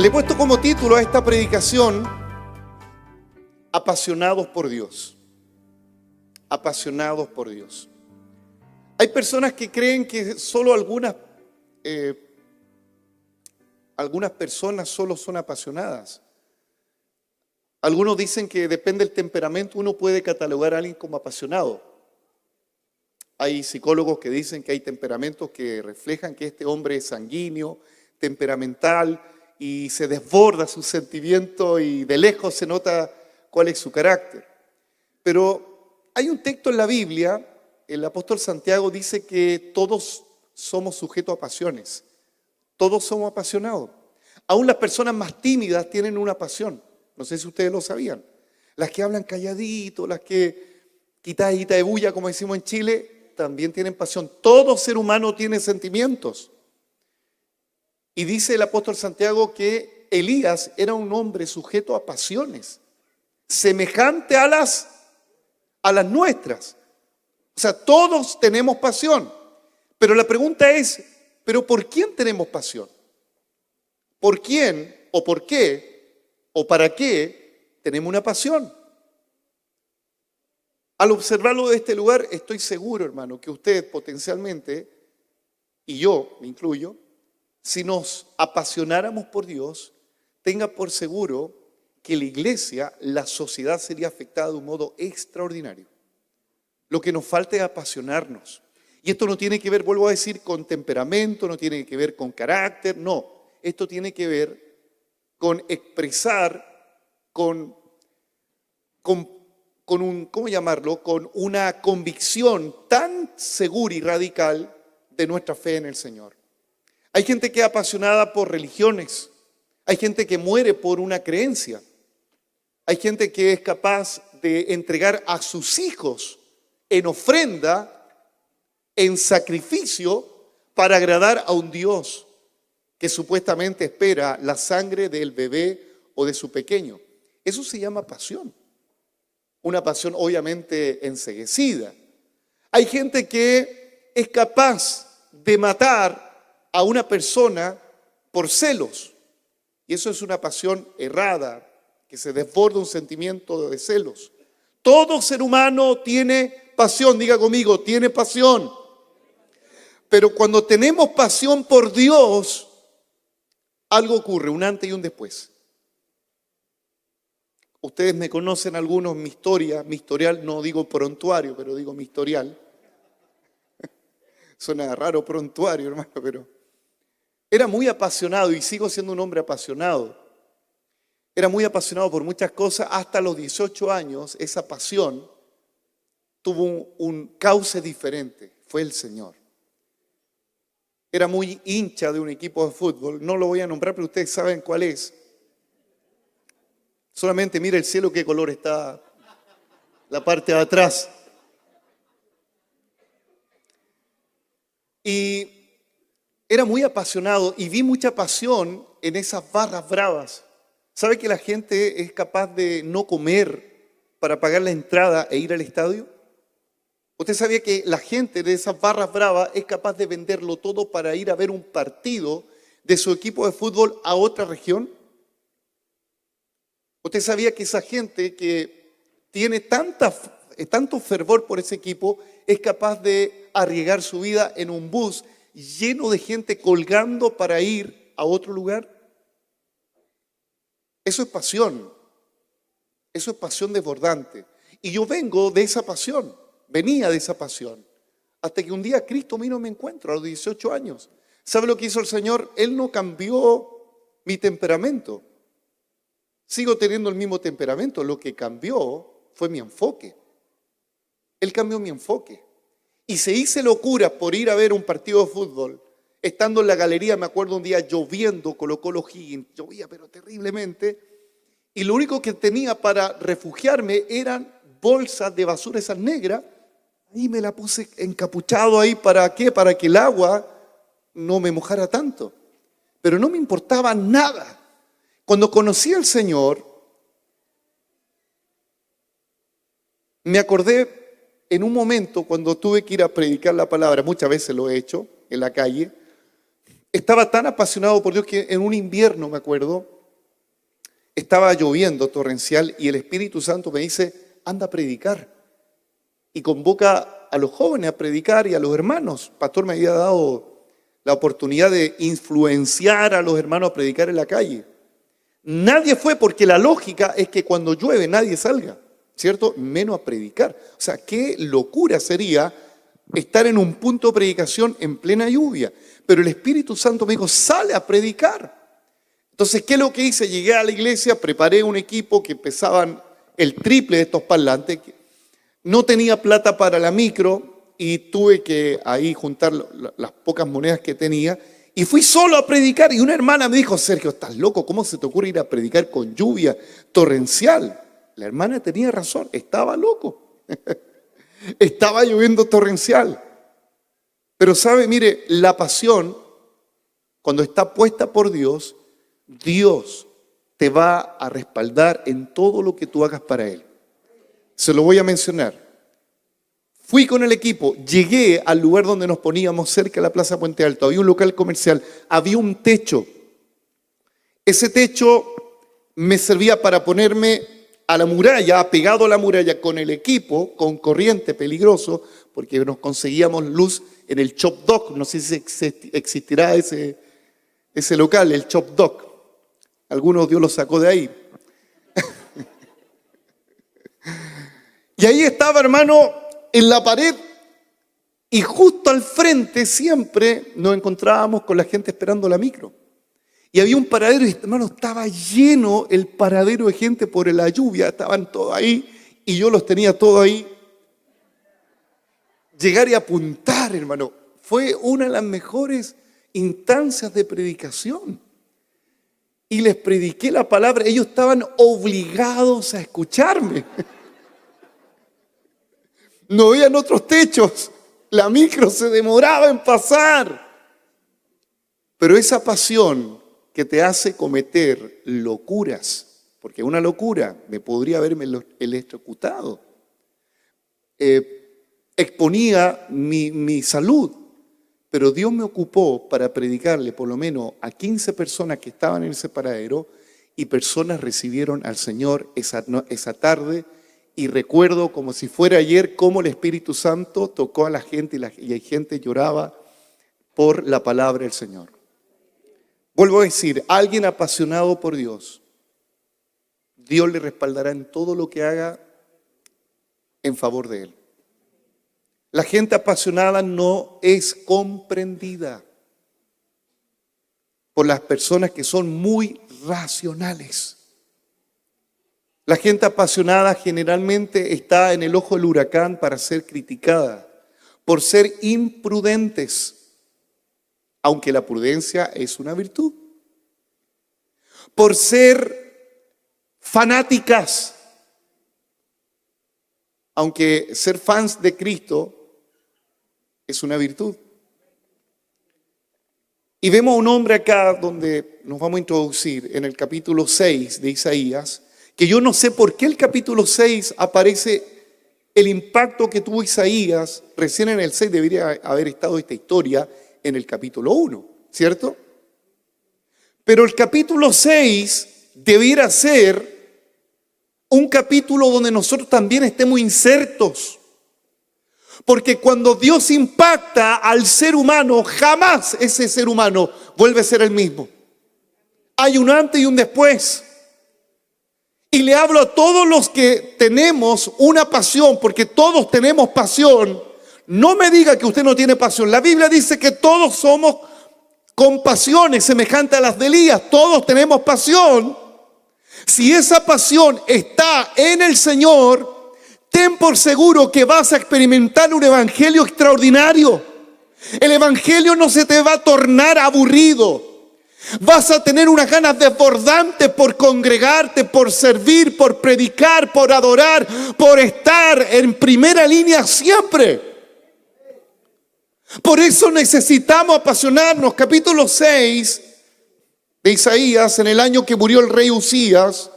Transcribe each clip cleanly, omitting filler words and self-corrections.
Le he puesto como título a esta predicación, Apasionados por Dios. Apasionados por Dios. Hay personas que creen que solo algunas personas solo son apasionadas. Algunos dicen que depende del temperamento, uno puede catalogar a alguien como apasionado. Hay psicólogos que dicen que hay temperamentos que reflejan que este hombre es sanguíneo, temperamental, y se desborda su sentimiento y de lejos se nota cuál es su carácter. Pero hay un texto en la Biblia, el apóstol Santiago dice que todos somos sujetos a pasiones, todos somos apasionados. Aún las personas más tímidas tienen una pasión, no sé si ustedes lo sabían. Las que hablan calladito, las que quitadita de bulla, como decimos en Chile, también tienen pasión. Todo ser humano tiene sentimientos. Y dice el apóstol Santiago que Elías era un hombre sujeto a pasiones, semejante a las nuestras. O sea, todos tenemos pasión. Pero la pregunta es, ¿pero por quién tenemos pasión? ¿Por quién o por qué o para qué tenemos una pasión? Al observarlo de este lugar, estoy seguro, hermano, que usted potencialmente, y yo me incluyo, si nos apasionáramos por Dios, tenga por seguro que la iglesia, la sociedad sería afectada de un modo extraordinario. Lo que nos falta es apasionarnos. Y esto no tiene que ver, vuelvo a decir, con temperamento, no tiene que ver con carácter, no. Esto tiene que ver con expresar, con ¿cómo llamarlo? Con una convicción tan segura y radical de nuestra fe en el Señor. Hay gente que es apasionada por religiones, hay gente que muere por una creencia, hay gente que es capaz de entregar a sus hijos en ofrenda, en sacrificio, para agradar a un Dios que supuestamente espera la sangre del bebé o de su pequeño. Eso se llama pasión, una pasión obviamente enceguecida. Hay gente que es capaz de matar a una persona por celos. Y eso es una pasión errada, que se desborda un sentimiento de celos. Todo ser humano tiene pasión, diga conmigo, tiene pasión. Pero cuando tenemos pasión por Dios, algo ocurre, un antes y un después. Ustedes me conocen algunos, mi historia, mi historial, no digo prontuario, pero digo mi historial. Suena raro prontuario, hermano, pero era muy apasionado y sigo siendo un hombre apasionado. Era muy apasionado por muchas cosas. Hasta los 18 años, esa pasión tuvo un cauce diferente. Fue el Señor. Era muy hincha de un equipo de fútbol. No lo voy a nombrar, pero ustedes saben cuál es. Solamente mira el cielo, qué color está la parte de atrás. Y era muy apasionado y vi mucha pasión en esas barras bravas. ¿Sabe que la gente es capaz de no comer para pagar la entrada e ir al estadio? ¿Usted sabía que la gente de esas barras bravas es capaz de venderlo todo para ir a ver un partido de su equipo de fútbol a otra región? ¿Usted sabía que esa gente que tiene tanto fervor por ese equipo es capaz de arriesgar su vida en un bus lleno de gente colgando para ir a otro lugar? Eso es pasión. Eso es pasión desbordante. Y yo vengo de esa pasión, venía de esa pasión. Hasta que un día Cristo vino a mi encuentro a los 18 años. ¿Sabe lo que hizo el Señor? Él no cambió mi temperamento. Sigo teniendo el mismo temperamento. Lo que cambió fue mi enfoque. Él cambió mi enfoque. Y se hice locura por ir a ver un partido de fútbol. Estando en la galería, me acuerdo un día lloviendo, Colo-Colo Higgins, llovía pero terriblemente. Y lo único que tenía para refugiarme eran bolsas de basura esas negras. Ahí me la puse encapuchado ahí, ¿para qué? Para que el agua no me mojara tanto. Pero no me importaba nada. Cuando conocí al Señor, me acordé en un momento cuando tuve que ir a predicar la palabra, muchas veces lo he hecho en la calle, estaba tan apasionado por Dios que en un invierno, me acuerdo, estaba lloviendo torrencial y el Espíritu Santo me dice, anda a predicar. Y convoca a los jóvenes a predicar y a los hermanos. El pastor me había dado la oportunidad de influenciar a los hermanos a predicar en la calle. Nadie fue porque la lógica es que cuando llueve nadie salga, ¿cierto? Menos a predicar. O sea, qué locura sería estar en un punto de predicación en plena lluvia. Pero el Espíritu Santo me dijo, sale a predicar. Entonces, ¿qué es lo que hice? Llegué a la iglesia, preparé un equipo que pesaban el triple de estos parlantes. No tenía plata para la micro y tuve que ahí juntar las pocas monedas que tenía. Y fui solo a predicar y una hermana me dijo, Sergio, ¿estás loco? ¿Cómo se te ocurre ir a predicar con lluvia torrencial? La hermana tenía razón, estaba loco. Estaba lloviendo torrencial. Pero sabe, mire, la pasión, cuando está puesta por Dios, Dios te va a respaldar en todo lo que tú hagas para Él. Se lo voy a mencionar. Fui con el equipo, llegué al lugar donde nos poníamos cerca de la Plaza Puente Alto. Había un local comercial, había un techo. Ese techo me servía para ponerme a la muralla, pegado a la muralla con el equipo, con corriente peligroso, porque nos conseguíamos luz en el Chop Dog. No sé si existirá ese local, el Chop Dog. Algunos Dios lo sacó de ahí. Y ahí estaba, hermano, en la pared. Y justo al frente siempre nos encontrábamos con la gente esperando la micro. Y había un paradero y, hermano, estaba lleno el paradero de gente por la lluvia. Estaban todos ahí y yo los tenía todos ahí. Llegar y apuntar, hermano, fue una de las mejores instancias de predicación. Y les prediqué la palabra. Ellos estaban obligados a escucharme. No veían otros techos. La micro se demoraba en pasar. Pero esa pasión que te hace cometer locuras, porque una locura me podría haberme electrocutado, exponía mi salud, pero Dios me ocupó para predicarle por lo menos a 15 personas que estaban en ese paradero y personas recibieron al Señor esa tarde. Y recuerdo como si fuera ayer cómo el Espíritu Santo tocó a la gente y la gente lloraba por la palabra del Señor. Vuelvo a decir, alguien apasionado por Dios, Dios le respaldará en todo lo que haga en favor de Él. La gente apasionada no es comprendida por las personas que son muy racionales. La gente apasionada generalmente está en el ojo del huracán para ser criticada, por ser imprudentes, aunque la prudencia es una virtud, por ser fanáticas, aunque ser fans de Cristo es una virtud. Y vemos a un hombre acá donde nos vamos a introducir en el capítulo 6 de Isaías, que yo no sé por qué el capítulo 6 aparece el impacto que tuvo Isaías. Recién en el 6 debería haber estado esta historia en el capítulo 1, ¿cierto? Pero el capítulo 6 debiera ser un capítulo donde nosotros también estemos insertos. Porque cuando Dios impacta al ser humano, jamás ese ser humano vuelve a ser el mismo. Hay un antes y un después. Y le hablo a todos los que tenemos una pasión, porque todos tenemos pasión. No me diga que usted no tiene pasión. La Biblia dice que todos somos con pasiones semejantes a las de Elías. Todos tenemos pasión. Si esa pasión está en el Señor, ten por seguro que vas a experimentar un evangelio extraordinario. El evangelio no se te va a tornar aburrido. Vas a tener unas ganas desbordantes por congregarte, por servir, por predicar, por adorar, por estar en primera línea siempre. Por eso necesitamos apasionarnos. Capítulo 6 de Isaías, en el año que murió el rey Uzías,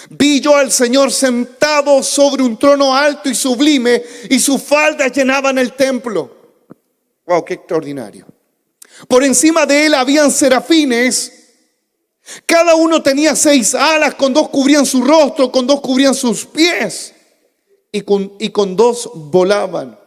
vi yo al Señor sentado sobre un trono alto y sublime, y sus faldas llenaban el templo. ¡Wow! ¡Qué extraordinario! Por encima de él habían serafines, Cada uno tenía 6 alas, con 2 cubrían su rostro, con 2 cubrían sus pies y con 2 volaban.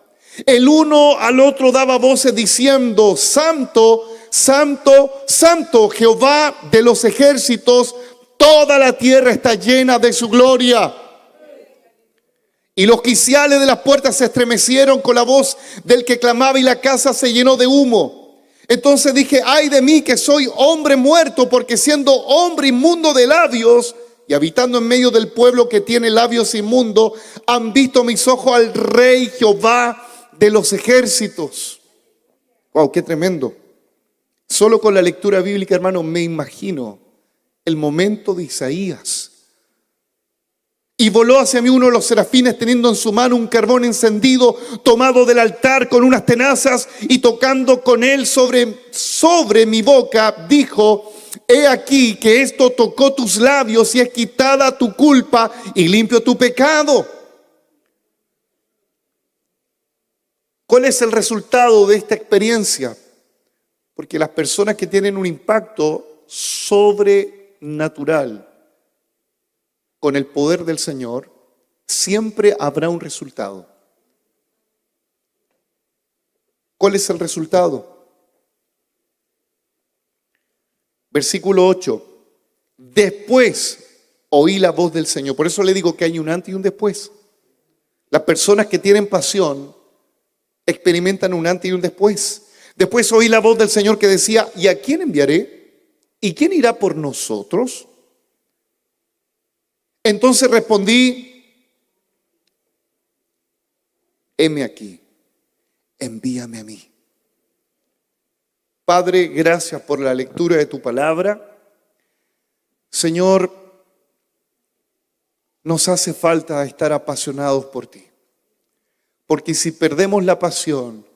El uno al otro daba voces diciendo: Santo, Santo, Santo, Jehová de los ejércitos, toda la tierra está llena de su gloria. Y los quiciales de las puertas se estremecieron con la voz del que clamaba, y la casa se llenó de humo. Entonces dije: ay de mí, que soy hombre muerto, porque siendo hombre inmundo de labios y habitando en medio del pueblo que tiene labios inmundos, han visto mis ojos al Rey Jehová de los ejércitos. Wow, qué tremendo. Solo con la lectura bíblica, hermano, me imagino el momento de Isaías. Y voló hacia mí uno de los serafines, teniendo en su mano un carbón encendido, tomado del altar con unas tenazas, y tocando con él sobre mi boca, dijo: he aquí que esto tocó tus labios, y es quitada tu culpa y limpio tu pecado. ¿Cuál es el resultado de esta experiencia? Porque las personas que tienen un impacto sobrenatural con el poder del Señor, siempre habrá un resultado. ¿Cuál es el resultado? Versículo 8. Después oí la voz del Señor. Por eso le digo que hay un antes y un después. Las personas que tienen pasión experimentan un antes y un después. Después oí la voz del Señor que decía: ¿y a quién enviaré? ¿Y quién irá por nosotros? Entonces respondí: heme aquí, envíame a mí. Padre, gracias por la lectura de tu palabra. Señor, nos hace falta estar apasionados por ti. Porque si perdemos la pasión,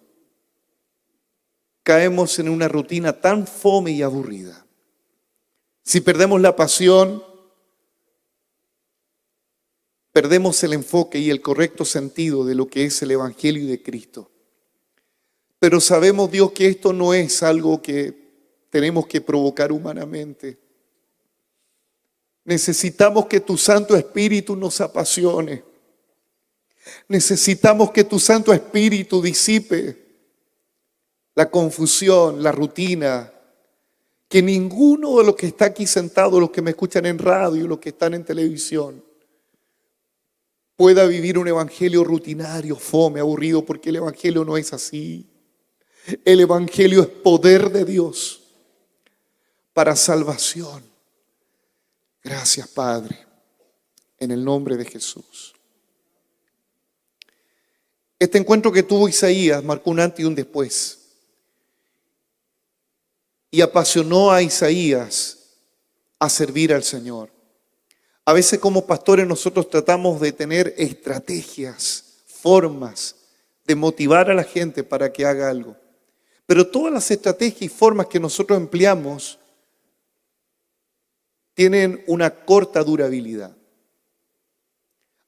caemos en una rutina tan fome y aburrida. Si perdemos la pasión, perdemos el enfoque y el correcto sentido de lo que es el Evangelio de Cristo. Pero sabemos, Dios, que esto no es algo que tenemos que provocar humanamente. Necesitamos que tu Santo Espíritu nos apasione. Necesitamos que tu Santo Espíritu disipe la confusión, la rutina. Que ninguno de los que está aquí sentado, los que me escuchan en radio, los que están en televisión, pueda vivir un evangelio rutinario, fome, aburrido, porque el evangelio no es así. El evangelio es poder de Dios para salvación. Gracias, Padre, en el nombre de Jesús. Este encuentro que tuvo Isaías marcó un antes y un después. Y apasionó a Isaías a servir al Señor. A veces como pastores nosotros tratamos de tener estrategias, formas de motivar a la gente para que haga algo. Pero todas las estrategias y formas que nosotros empleamos tienen una corta durabilidad.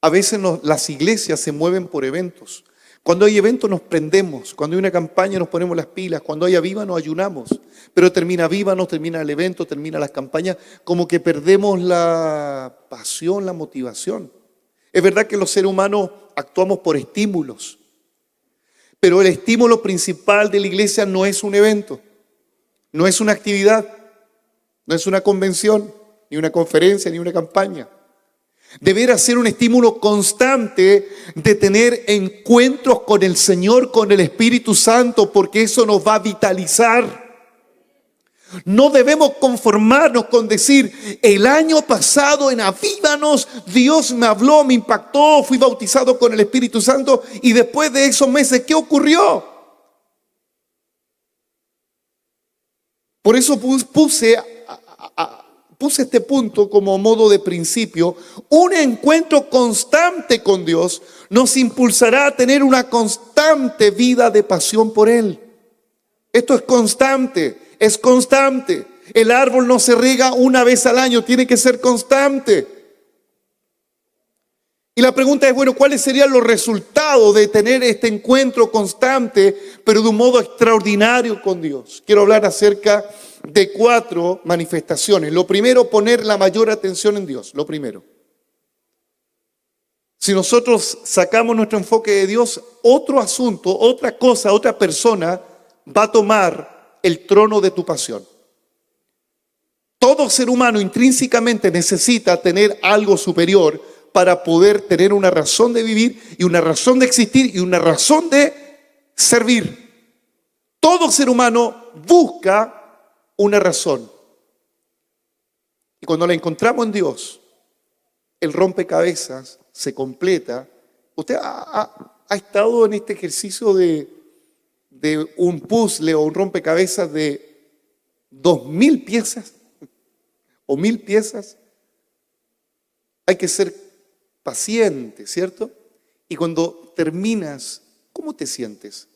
A veces las iglesias se mueven por eventos. Cuando hay eventos nos prendemos, cuando hay una campaña nos ponemos las pilas, cuando hay aviva nos ayunamos, pero termina aviva, no termina el evento, termina las campañas, como que perdemos la pasión, la motivación. Es verdad que los seres humanos actuamos por estímulos, pero el estímulo principal de la iglesia no es un evento, no es una actividad, no es una convención, ni una conferencia, ni una campaña. Deberá ser un estímulo constante de tener encuentros con el Señor, con el Espíritu Santo, porque eso nos va a vitalizar. No debemos conformarnos con decir: el año pasado en Avívanos Dios me habló, me impactó, fui bautizado con el Espíritu Santo, y después de esos meses, ¿qué ocurrió? Por eso puse este punto como modo de principio. Un encuentro constante con Dios nos impulsará a tener una constante vida de pasión por Él. Esto es constante, es constante. El árbol no se riega una vez al año, tiene que ser constante. Y la pregunta es, bueno, ¿cuáles serían los resultados de tener este encuentro constante, pero de un modo extraordinario con Dios? Quiero hablar acerca de 4 manifestaciones. Lo primero, poner la mayor atención en Dios. Lo primero. Si nosotros sacamos nuestro enfoque de Dios, otro asunto, otra cosa, otra persona va a tomar el trono de tu pasión. Todo ser humano intrínsecamente necesita tener algo superior para poder tener una razón de vivir y una razón de existir y una razón de servir. Todo ser humano busca una razón. Y cuando la encontramos en Dios, el rompecabezas se completa. ¿Usted ha estado en este ejercicio de un puzzle o un rompecabezas de 2000 piezas o 1000 piezas? Hay que ser paciente, ¿cierto? Y cuando terminas, ¿cómo te sientes?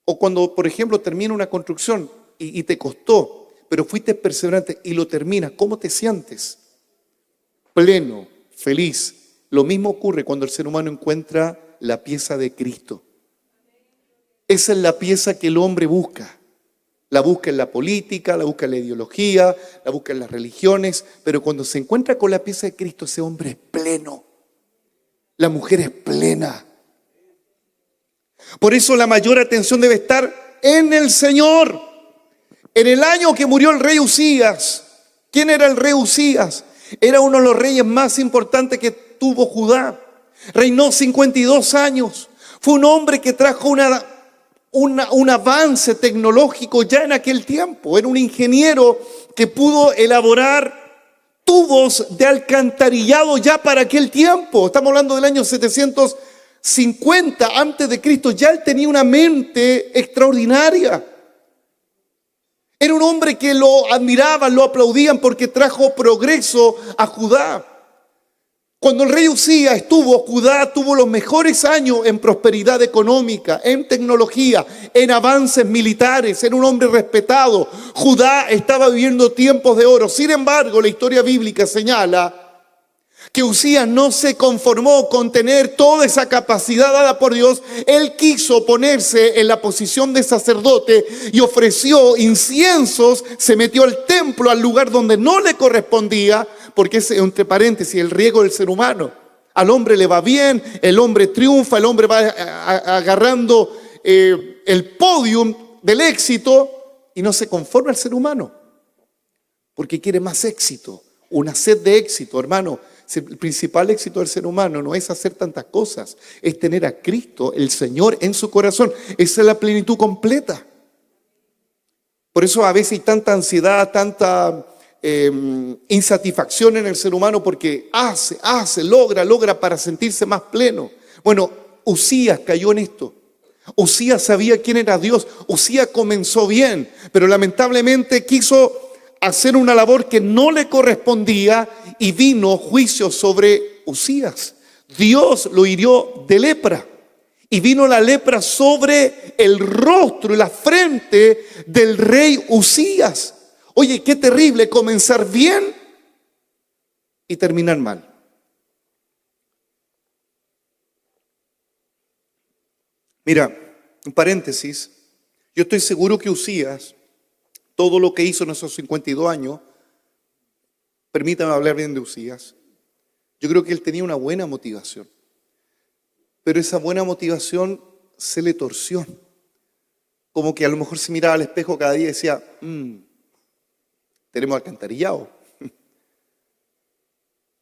O cuando, por ejemplo, termina una construcción y te costó, pero fuiste perseverante y lo terminas, ¿cómo te sientes? Pleno, feliz. Lo mismo ocurre cuando el ser humano encuentra la pieza de Cristo. Esa es la pieza que el hombre busca. La busca en la política, la busca en la ideología, la busca en las religiones, pero cuando se encuentra con la pieza de Cristo, ese hombre es pleno. La mujer es plena. Por eso la mayor atención debe estar en el Señor. En el año que murió el rey Uzías, ¿quién era el rey Uzías? Era uno de los reyes más importantes que tuvo Judá. Reinó 52 años. Fue un hombre que trajo un avance tecnológico ya en aquel tiempo. Era un ingeniero que pudo elaborar tubos de alcantarillado ya para aquel tiempo. Estamos hablando del año 750 antes de Cristo. Ya él tenía una mente extraordinaria. Era un hombre que lo admiraban, lo aplaudían porque trajo progreso a Judá. Cuando el rey Uzías estuvo, Judá tuvo los mejores años en prosperidad económica, en tecnología, en avances militares. Era un hombre respetado. Judá estaba viviendo tiempos de oro. Sin embargo, la historia bíblica señala que Uzías no se conformó con tener toda esa capacidad dada por Dios. Él quiso ponerse en la posición de sacerdote y ofreció inciensos, se metió al templo, al lugar donde no le correspondía, porque es, entre paréntesis, el riesgo del ser humano. Al hombre le va bien, el hombre triunfa, el hombre va agarrando el podium del éxito y no se conforma al ser humano, porque quiere más éxito, una sed de éxito, hermano. El principal éxito del ser humano no es hacer tantas cosas, es tener a Cristo, el Señor, en su corazón. Esa es la plenitud completa. Por eso a veces hay tanta ansiedad, tanta insatisfacción en el ser humano, porque logra para sentirse más pleno. Bueno, Uzías cayó en esto. Uzías sabía quién era Dios. Uzías comenzó bien, pero lamentablemente quiso hacer una labor que no le correspondía y vino juicio sobre Uzías. Dios lo hirió de lepra y vino la lepra sobre el rostro y la frente del rey Uzías. Oye, qué terrible comenzar bien y terminar mal. Mira, en paréntesis, yo estoy seguro que Uzías, todo lo que hizo en esos 52 años, permítame hablar bien de Uzías, yo creo que él tenía una buena motivación, pero esa buena motivación se le torció. Como que a lo mejor se miraba al espejo cada día y decía, tenemos alcantarillado.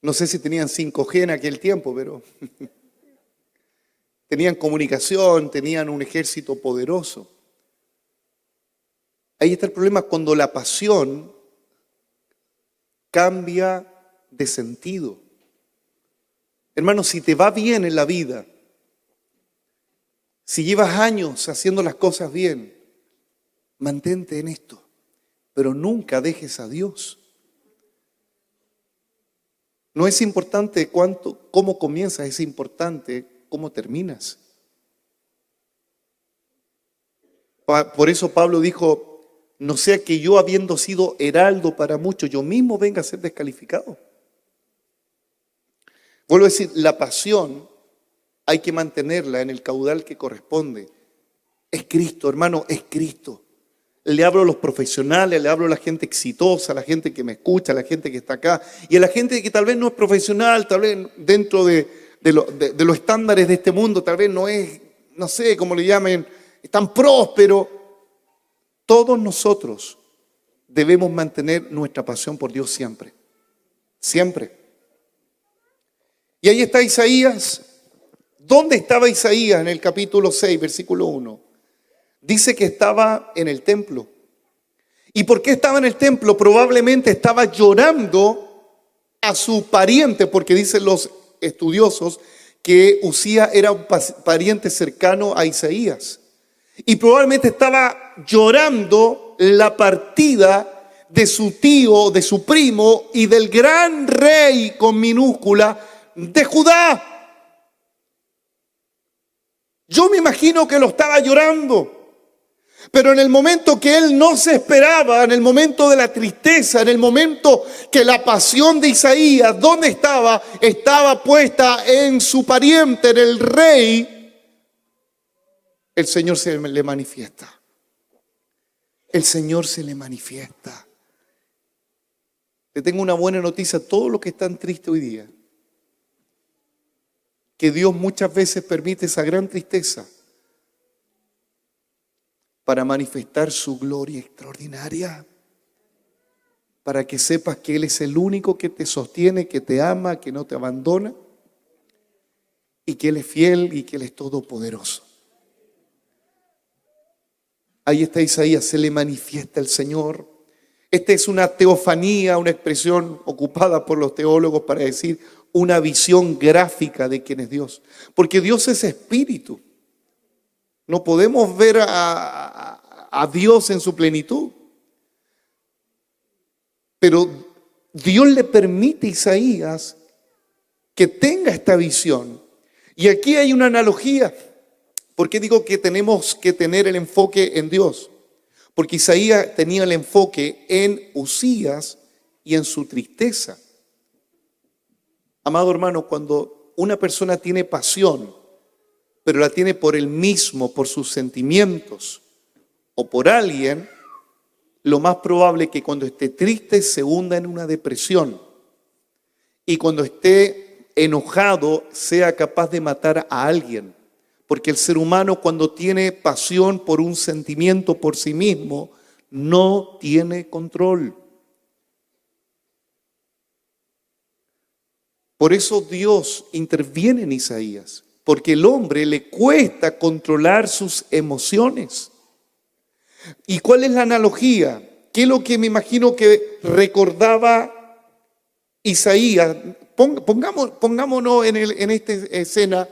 No sé si tenían 5G en aquel tiempo, pero tenían comunicación, tenían un ejército poderoso. Ahí está el problema, cuando la pasión cambia de sentido. Hermano, si te va bien en la vida, si llevas años haciendo las cosas bien, mantente en esto, pero nunca dejes a Dios. No es importante cómo comienzas, es importante cómo terminas. Por eso Pablo dijo, no sea que yo, habiendo sido heraldo para muchos, yo mismo venga a ser descalificado. Vuelvo a decir, la pasión hay que mantenerla en el caudal que corresponde. Es Cristo, hermano, es Cristo. Le hablo a los profesionales, le hablo a la gente exitosa, a la gente que me escucha, a la gente que está acá, y a la gente que tal vez no es profesional, tal vez dentro de los estándares de este mundo, tal vez no es, no sé cómo le llamen, es tan próspero. Todos nosotros debemos mantener nuestra pasión por Dios siempre, siempre. Y ahí está Isaías. ¿Dónde estaba Isaías en el capítulo 6, versículo 1? Dice que estaba en el templo. ¿Y por qué estaba en el templo? Probablemente estaba llorando a su pariente, porque dicen los estudiosos que Uzías era un pariente cercano a Isaías. Y probablemente estaba llorando la partida de su tío, de su primo y del gran rey con minúscula de Judá. Yo me imagino que lo estaba llorando. Pero en el momento que él no se esperaba, en el momento de la tristeza, en el momento que la pasión de Isaías, ¿dónde estaba? Estaba puesta en su pariente, en el rey. El Señor se le manifiesta. El Señor se le manifiesta. Le tengo una buena noticia a todos los que están tristes hoy día. Que Dios muchas veces permite esa gran tristeza para manifestar su gloria extraordinaria, para que sepas que Él es el único que te sostiene, que te ama, que no te abandona, y que Él es fiel y que Él es todopoderoso. Ahí está Isaías, se le manifiesta el Señor. Esta es una teofanía, una expresión ocupada por los teólogos para decir una visión gráfica de quién es Dios. Porque Dios es espíritu. No podemos ver a Dios en su plenitud. Pero Dios le permite a Isaías que tenga esta visión. Y aquí hay una analogía. ¿Por qué digo que tenemos que tener el enfoque en Dios? Porque Isaías tenía el enfoque en Uzías y en su tristeza. Amado hermano, cuando una persona tiene pasión, pero la tiene por él mismo, por sus sentimientos o por alguien, lo más probable es que cuando esté triste se hunda en una depresión y cuando esté enojado sea capaz de matar a alguien. Porque el ser humano cuando tiene pasión por un sentimiento por sí mismo, no tiene control. Por eso Dios interviene en Isaías, porque al hombre le cuesta controlar sus emociones. ¿Y cuál es la analogía? ¿Qué es lo que me imagino que recordaba Isaías? Pongámonos en esta escena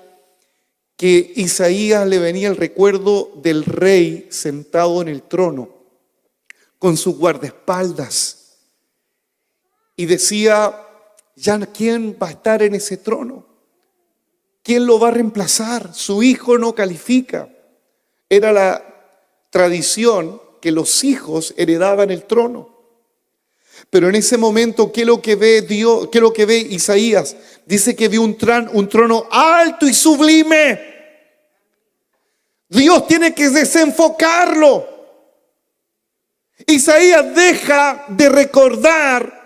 que Isaías le venía el recuerdo del rey sentado en el trono con sus guardaespaldas y decía, ya ¿quién va a estar en ese trono? ¿Quién lo va a reemplazar? Su hijo no califica. Era la tradición que los hijos heredaban el trono. Pero en ese momento, ¿qué es lo que ve Dios? ¿Qué es lo que ve Isaías? Dice que vio un trono alto y sublime. Dios tiene que desenfocarlo. Isaías deja de recordar,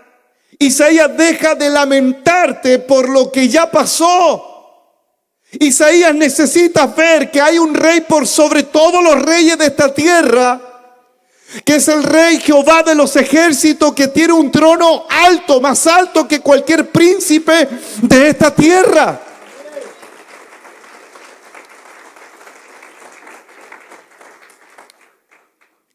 Isaías deja de lamentarte por lo que ya pasó. Isaías necesita ver que hay un rey por sobre todos los reyes de esta tierra, que es el rey Jehová de los ejércitos, que tiene un trono alto, más alto que cualquier príncipe de esta tierra.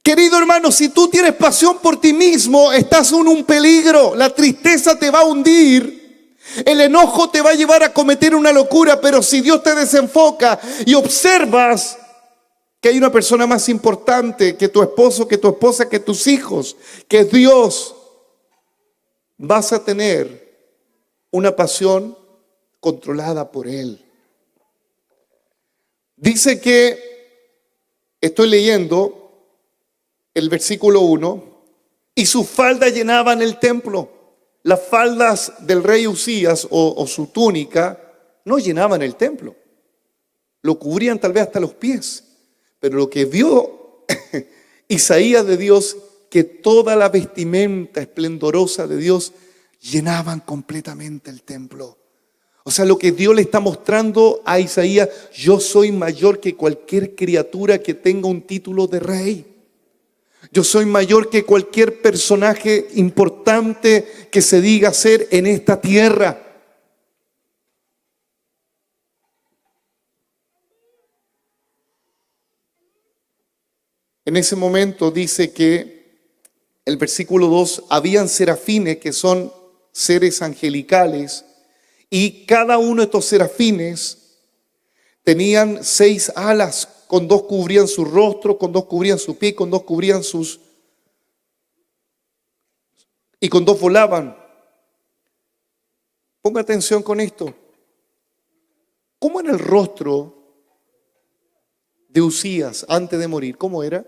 Querido hermano, si tú tienes pasión por ti mismo, estás en un peligro. La tristeza te va a hundir. El enojo te va a llevar a cometer una locura. Pero si Dios te desenfoca y observas que hay una persona más importante que tu esposo, que tu esposa, que tus hijos, que es Dios, vas a tener una pasión controlada por Él. Dice que, estoy leyendo el versículo 1, y sus faldas llenaban el templo. Las faldas del rey Usías o su túnica no llenaban el templo. Lo cubrían tal vez hasta los pies. Pero lo que vio Isaías de Dios, que toda la vestimenta esplendorosa de Dios llenaban completamente el templo. O sea, lo que Dios le está mostrando a Isaías: yo soy mayor que cualquier criatura que tenga un título de rey. Yo soy mayor que cualquier personaje importante que se diga ser en esta tierra. En ese momento dice que el versículo 2, habían serafines, que son seres angelicales, y cada uno de estos serafines tenían 6 alas. Con 2 cubrían su rostro, con 2 cubrían su pie, con 2 cubrían y con 2 volaban. Ponga atención con esto. ¿Cómo era el rostro de Usías antes de morir? ¿Cómo era?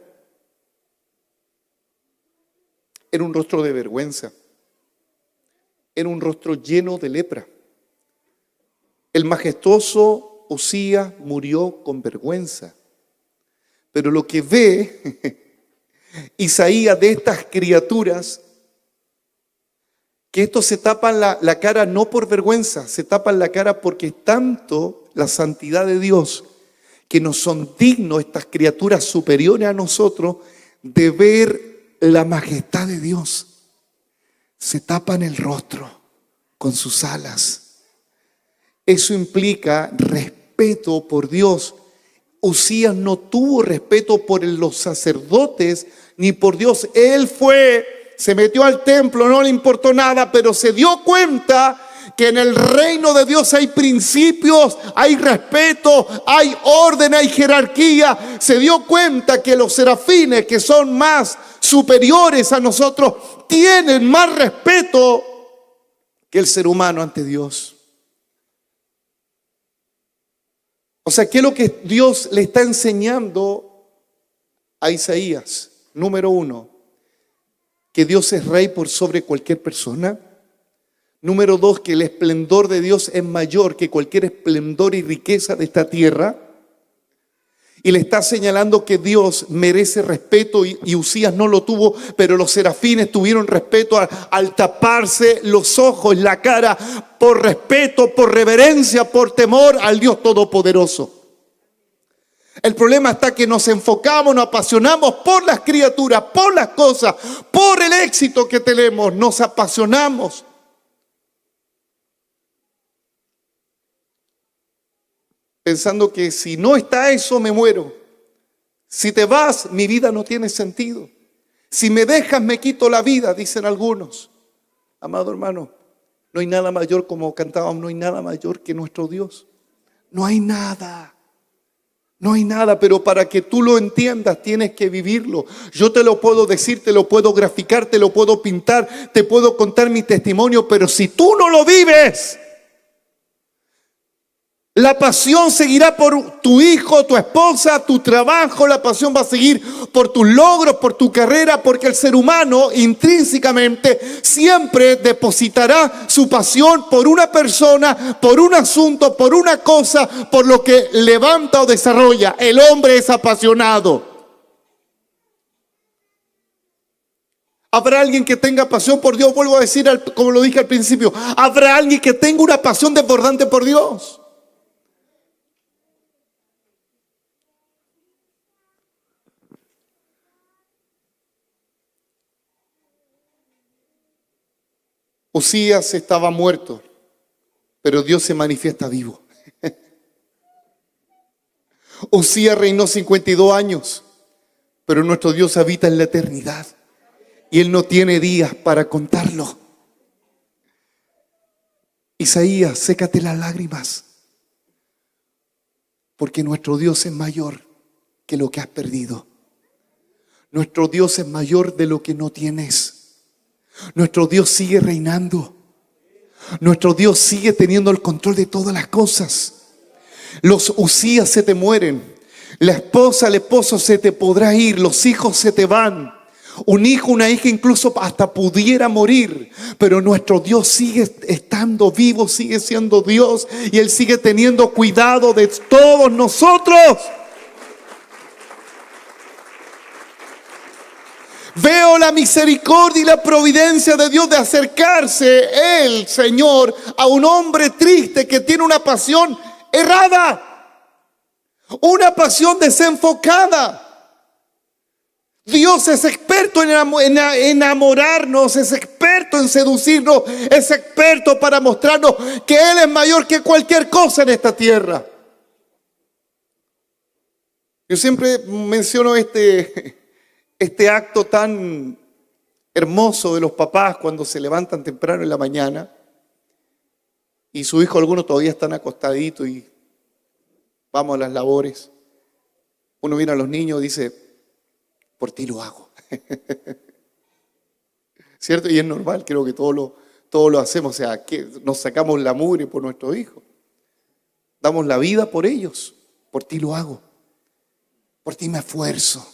Era un rostro de vergüenza. Era un rostro lleno de lepra. El majestuoso Usías murió con vergüenza. Pero lo que ve Isaías de estas criaturas, que estos se tapan la cara no por vergüenza, se tapan la cara porque es tanto la santidad de Dios que no son dignos estas criaturas superiores a nosotros de ver la majestad de Dios. Se tapan el rostro con sus alas. Eso implica respeto por Dios. Usías no tuvo respeto por los sacerdotes ni por Dios. Él se metió al templo, no le importó nada, pero se dio cuenta que en el reino de Dios hay principios, hay respeto, hay orden, hay jerarquía. Se dio cuenta que los serafines, que son más superiores a nosotros, tienen más respeto que el ser humano ante Dios. O sea, ¿qué es lo que Dios le está enseñando a Isaías? Número 1, que Dios es rey por sobre cualquier persona. Número 2, que el esplendor de Dios es mayor que cualquier esplendor y riqueza de esta tierra. Y le está señalando que Dios merece respeto y Usías no lo tuvo, pero los serafines tuvieron respeto al taparse los ojos, la cara, por respeto, por reverencia, por temor al Dios Todopoderoso. El problema está que nos enfocamos, nos apasionamos por las criaturas, por las cosas, por el éxito que tenemos, nos apasionamos. Pensando que si no está eso, me muero. Si te vas, mi vida no tiene sentido. Si me dejas, me quito la vida, dicen algunos. Amado hermano, no hay nada mayor, como cantábamos, no hay nada mayor que nuestro Dios. No hay nada. No hay nada, pero para que tú lo entiendas tienes que vivirlo. Yo te lo puedo decir, te lo puedo graficar, te lo puedo pintar, te puedo contar mi testimonio, pero si tú no lo vives, la pasión seguirá por tu hijo, tu esposa, tu trabajo. La pasión va a seguir por tus logros, por tu carrera, porque el ser humano intrínsecamente siempre depositará su pasión por una persona, por un asunto, por una cosa, por lo que levanta o desarrolla. El hombre es apasionado. Habrá alguien que tenga pasión por Dios, vuelvo a decir como lo dije al principio, habrá alguien que tenga una pasión desbordante por Dios. Usías estaba muerto, pero Dios se manifiesta vivo. Usías reinó 52 años, pero nuestro Dios habita en la eternidad y Él no tiene días para contarlo. Isaías, sécate las lágrimas, porque nuestro Dios es mayor que lo que has perdido. Nuestro Dios es mayor de lo que no tienes. Nuestro Dios sigue reinando. Nuestro Dios sigue teniendo el control de todas las cosas. Los Usías se te mueren. La esposa, el esposo se te podrá ir. Los hijos se te van. Un hijo, una hija incluso hasta pudiera morir, pero nuestro Dios sigue estando vivo, sigue siendo Dios y Él sigue teniendo cuidado de todos nosotros. Veo la misericordia y la providencia de Dios de acercarse el Señor a un hombre triste que tiene una pasión errada, una pasión desenfocada. Dios es experto en enamorarnos, es experto en seducirnos, es experto para mostrarnos que Él es mayor que cualquier cosa en esta tierra. Yo siempre menciono este acto tan hermoso de los papás cuando se levantan temprano en la mañana y su hijo, algunos todavía están acostaditos y vamos a las labores. Uno mira a los niños y dice: por ti lo hago. ¿Cierto? Y es normal, creo que todos lo hacemos. O sea, que nos sacamos la mugre por nuestros hijos. Damos la vida por ellos. Por ti lo hago. Por ti me esfuerzo.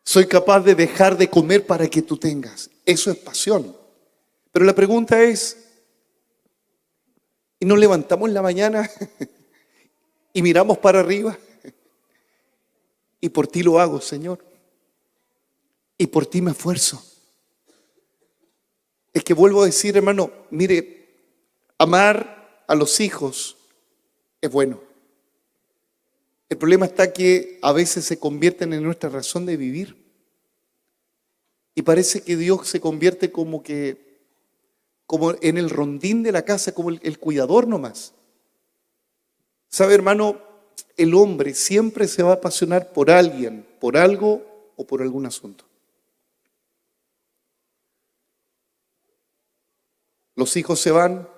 Soy capaz de dejar de comer para que tú tengas. Eso es pasión. Pero la pregunta es, ¿y nos levantamos en la mañana y miramos para arriba? Y por ti lo hago, Señor. Y por ti me esfuerzo. Es que vuelvo a decir, hermano, mire, amar a los hijos es bueno. El problema está que a veces se convierten en nuestra razón de vivir. Y parece que Dios se convierte como en el rondín de la casa, como el cuidador nomás. ¿Sabe, hermano? El hombre siempre se va a apasionar por alguien, por algo o por algún asunto. Los hijos se van,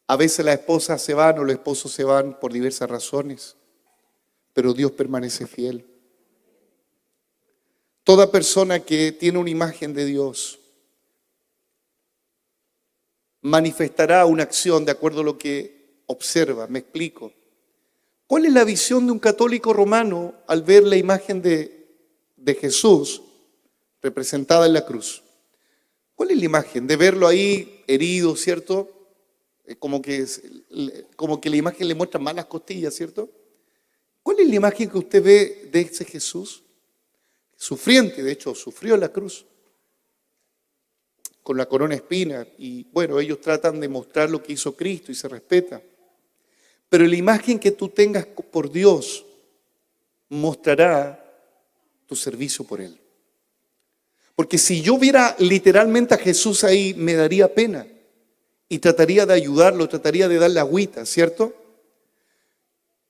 a veces las esposas se van o los esposos se van por diversas razones, pero Dios permanece fiel. Toda persona que tiene una imagen de Dios manifestará una acción de acuerdo a lo que observa. Me explico. ¿Cuál es la visión de un católico romano al ver la imagen de Jesús representada en la cruz? ¿Cuál es la imagen? De verlo ahí herido, ¿cierto? Como que la imagen le muestra mal las costillas, ¿cierto? ¿Cuál es la imagen que usted ve de ese Jesús? Sufriente, de hecho, sufrió en la cruz, con la corona de espinas. Y bueno, ellos tratan de mostrar lo que hizo Cristo y se respeta. Pero la imagen que tú tengas por Dios mostrará tu servicio por Él. Porque si yo viera literalmente a Jesús ahí, me daría pena y trataría de ayudarlo, trataría de darle agüita, ¿cierto?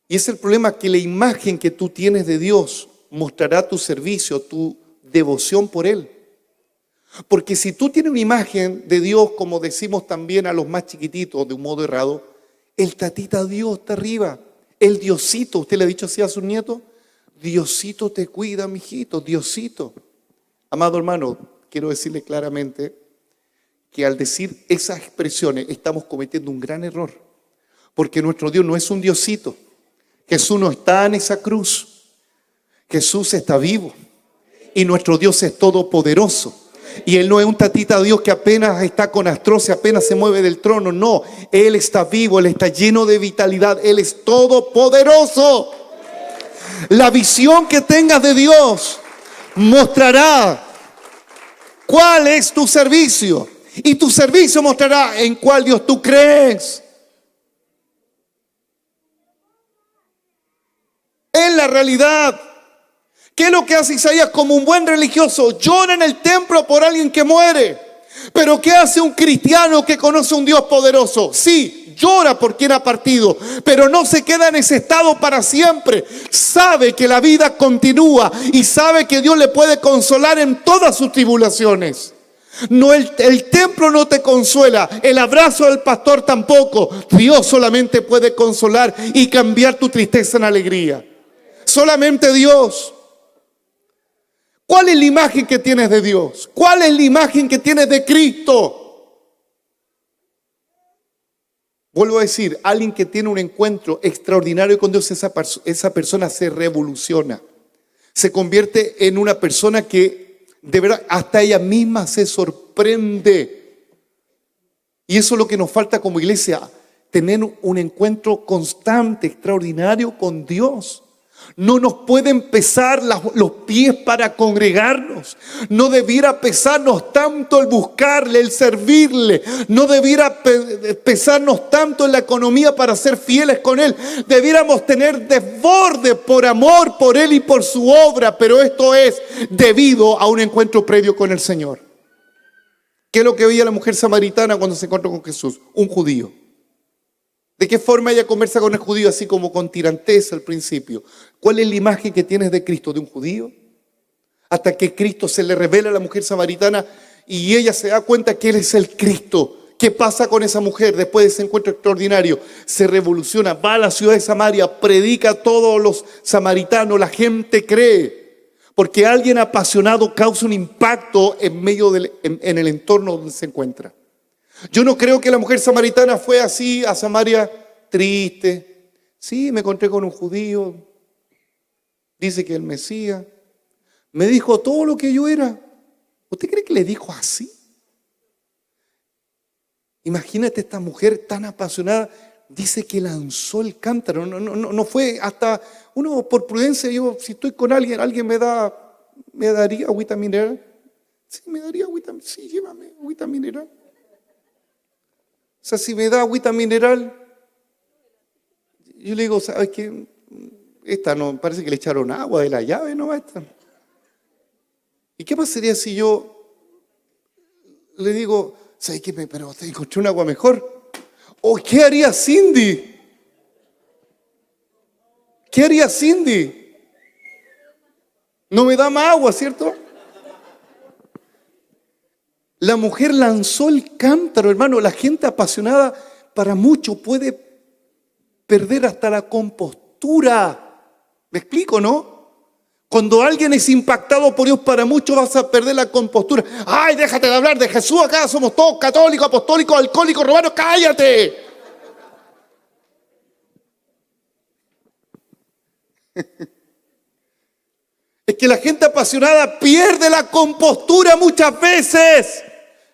Y es el problema, que la imagen que tú tienes de Dios mostrará tu servicio, tu devoción por Él. Porque si tú tienes una imagen de Dios, como decimos también a los más chiquititos de un modo errado, el tatita Dios está arriba, el Diosito, ¿usted le ha dicho así a sus nietos? Diosito te cuida, mijito, Diosito. Amado hermano, quiero decirle claramente que al decir esas expresiones estamos cometiendo un gran error, porque nuestro Dios no es un Diosito. Jesús no está en esa cruz, Jesús está vivo y nuestro Dios es todopoderoso. Y Él no es un tatita Dios que apenas está con artrosis, apenas se mueve del trono. No, Él está vivo, Él está lleno de vitalidad, Él es todopoderoso. La visión que tengas de Dios mostrará cuál es tu servicio. Y tu servicio mostrará en cuál Dios tú crees. En la realidad, ¿qué es lo que hace Isaías como un buen religioso? Llora en el templo por alguien que muere. Pero ¿qué hace un cristiano que conoce un Dios poderoso? Sí, llora por quien ha partido, pero no se queda en ese estado para siempre. Sabe que la vida continúa y sabe que Dios le puede consolar en todas sus tribulaciones. No, el templo no te consuela, el abrazo del pastor tampoco. Dios solamente puede consolar y cambiar tu tristeza en alegría. Solamente Dios. ¿Cuál es la imagen que tienes de Dios? ¿Cuál es la imagen que tienes de Cristo? Vuelvo a decir, alguien que tiene un encuentro extraordinario con Dios, esa persona se revoluciona. Se convierte en una persona que de verdad hasta ella misma se sorprende. Y eso es lo que nos falta como iglesia, tener un encuentro constante, extraordinario con Dios. No nos pueden pesar los pies para congregarnos. No debiera pesarnos tanto el buscarle, el servirle. No debiera pesarnos tanto en la economía para ser fieles con Él. Debiéramos tener desborde por amor por Él y por su obra. Pero esto es debido a un encuentro previo con el Señor. ¿Qué es lo que veía la mujer samaritana cuando se encontró con Jesús? Un judío. ¿De qué forma ella conversa con el judío? Así como con tiranteza al principio. ¿Cuál es la imagen que tienes de Cristo? ¿De un judío? Hasta que Cristo se le revela a la mujer samaritana y ella se da cuenta que Él es el Cristo. ¿Qué pasa con esa mujer después de ese encuentro extraordinario? Se revoluciona, va a la ciudad de Samaria, predica a todos los samaritanos, la gente cree. Porque alguien apasionado causa un impacto en el entorno donde se encuentra. Yo no creo que la mujer samaritana fue así a Samaria triste. Sí, me encontré con un judío. Dice que el Mesías. Me dijo todo lo que yo era. ¿Usted cree que le dijo así? Imagínate esta mujer tan apasionada. Dice que lanzó el cántaro. No fue hasta uno por prudencia. Yo, si estoy con alguien me daría agüita mineral. Sí, me daría agüita. Sí, llévame agüita mineral. O sea, si me da agüita mineral, yo le digo, ¿sabes qué? Esta no, parece que le echaron agua de la llave, ¿no? Esta. ¿Y qué pasaría si yo le digo, ¿sabes qué? Pero te encontré un agua mejor. ¿O qué haría Cindy? ¿Qué haría Cindy? No me da más agua, ¿cierto? La mujer lanzó el cántaro, hermano. La gente apasionada para mucho puede perder hasta la compostura. ¿Me explico, no? Cuando alguien es impactado por Dios, para muchos vas a perder la compostura. ¡Ay, déjate de hablar de Jesús! Acá somos todos católicos, apostólicos, alcohólicos, romanos. ¡Cállate! Es que la gente apasionada pierde la compostura muchas veces.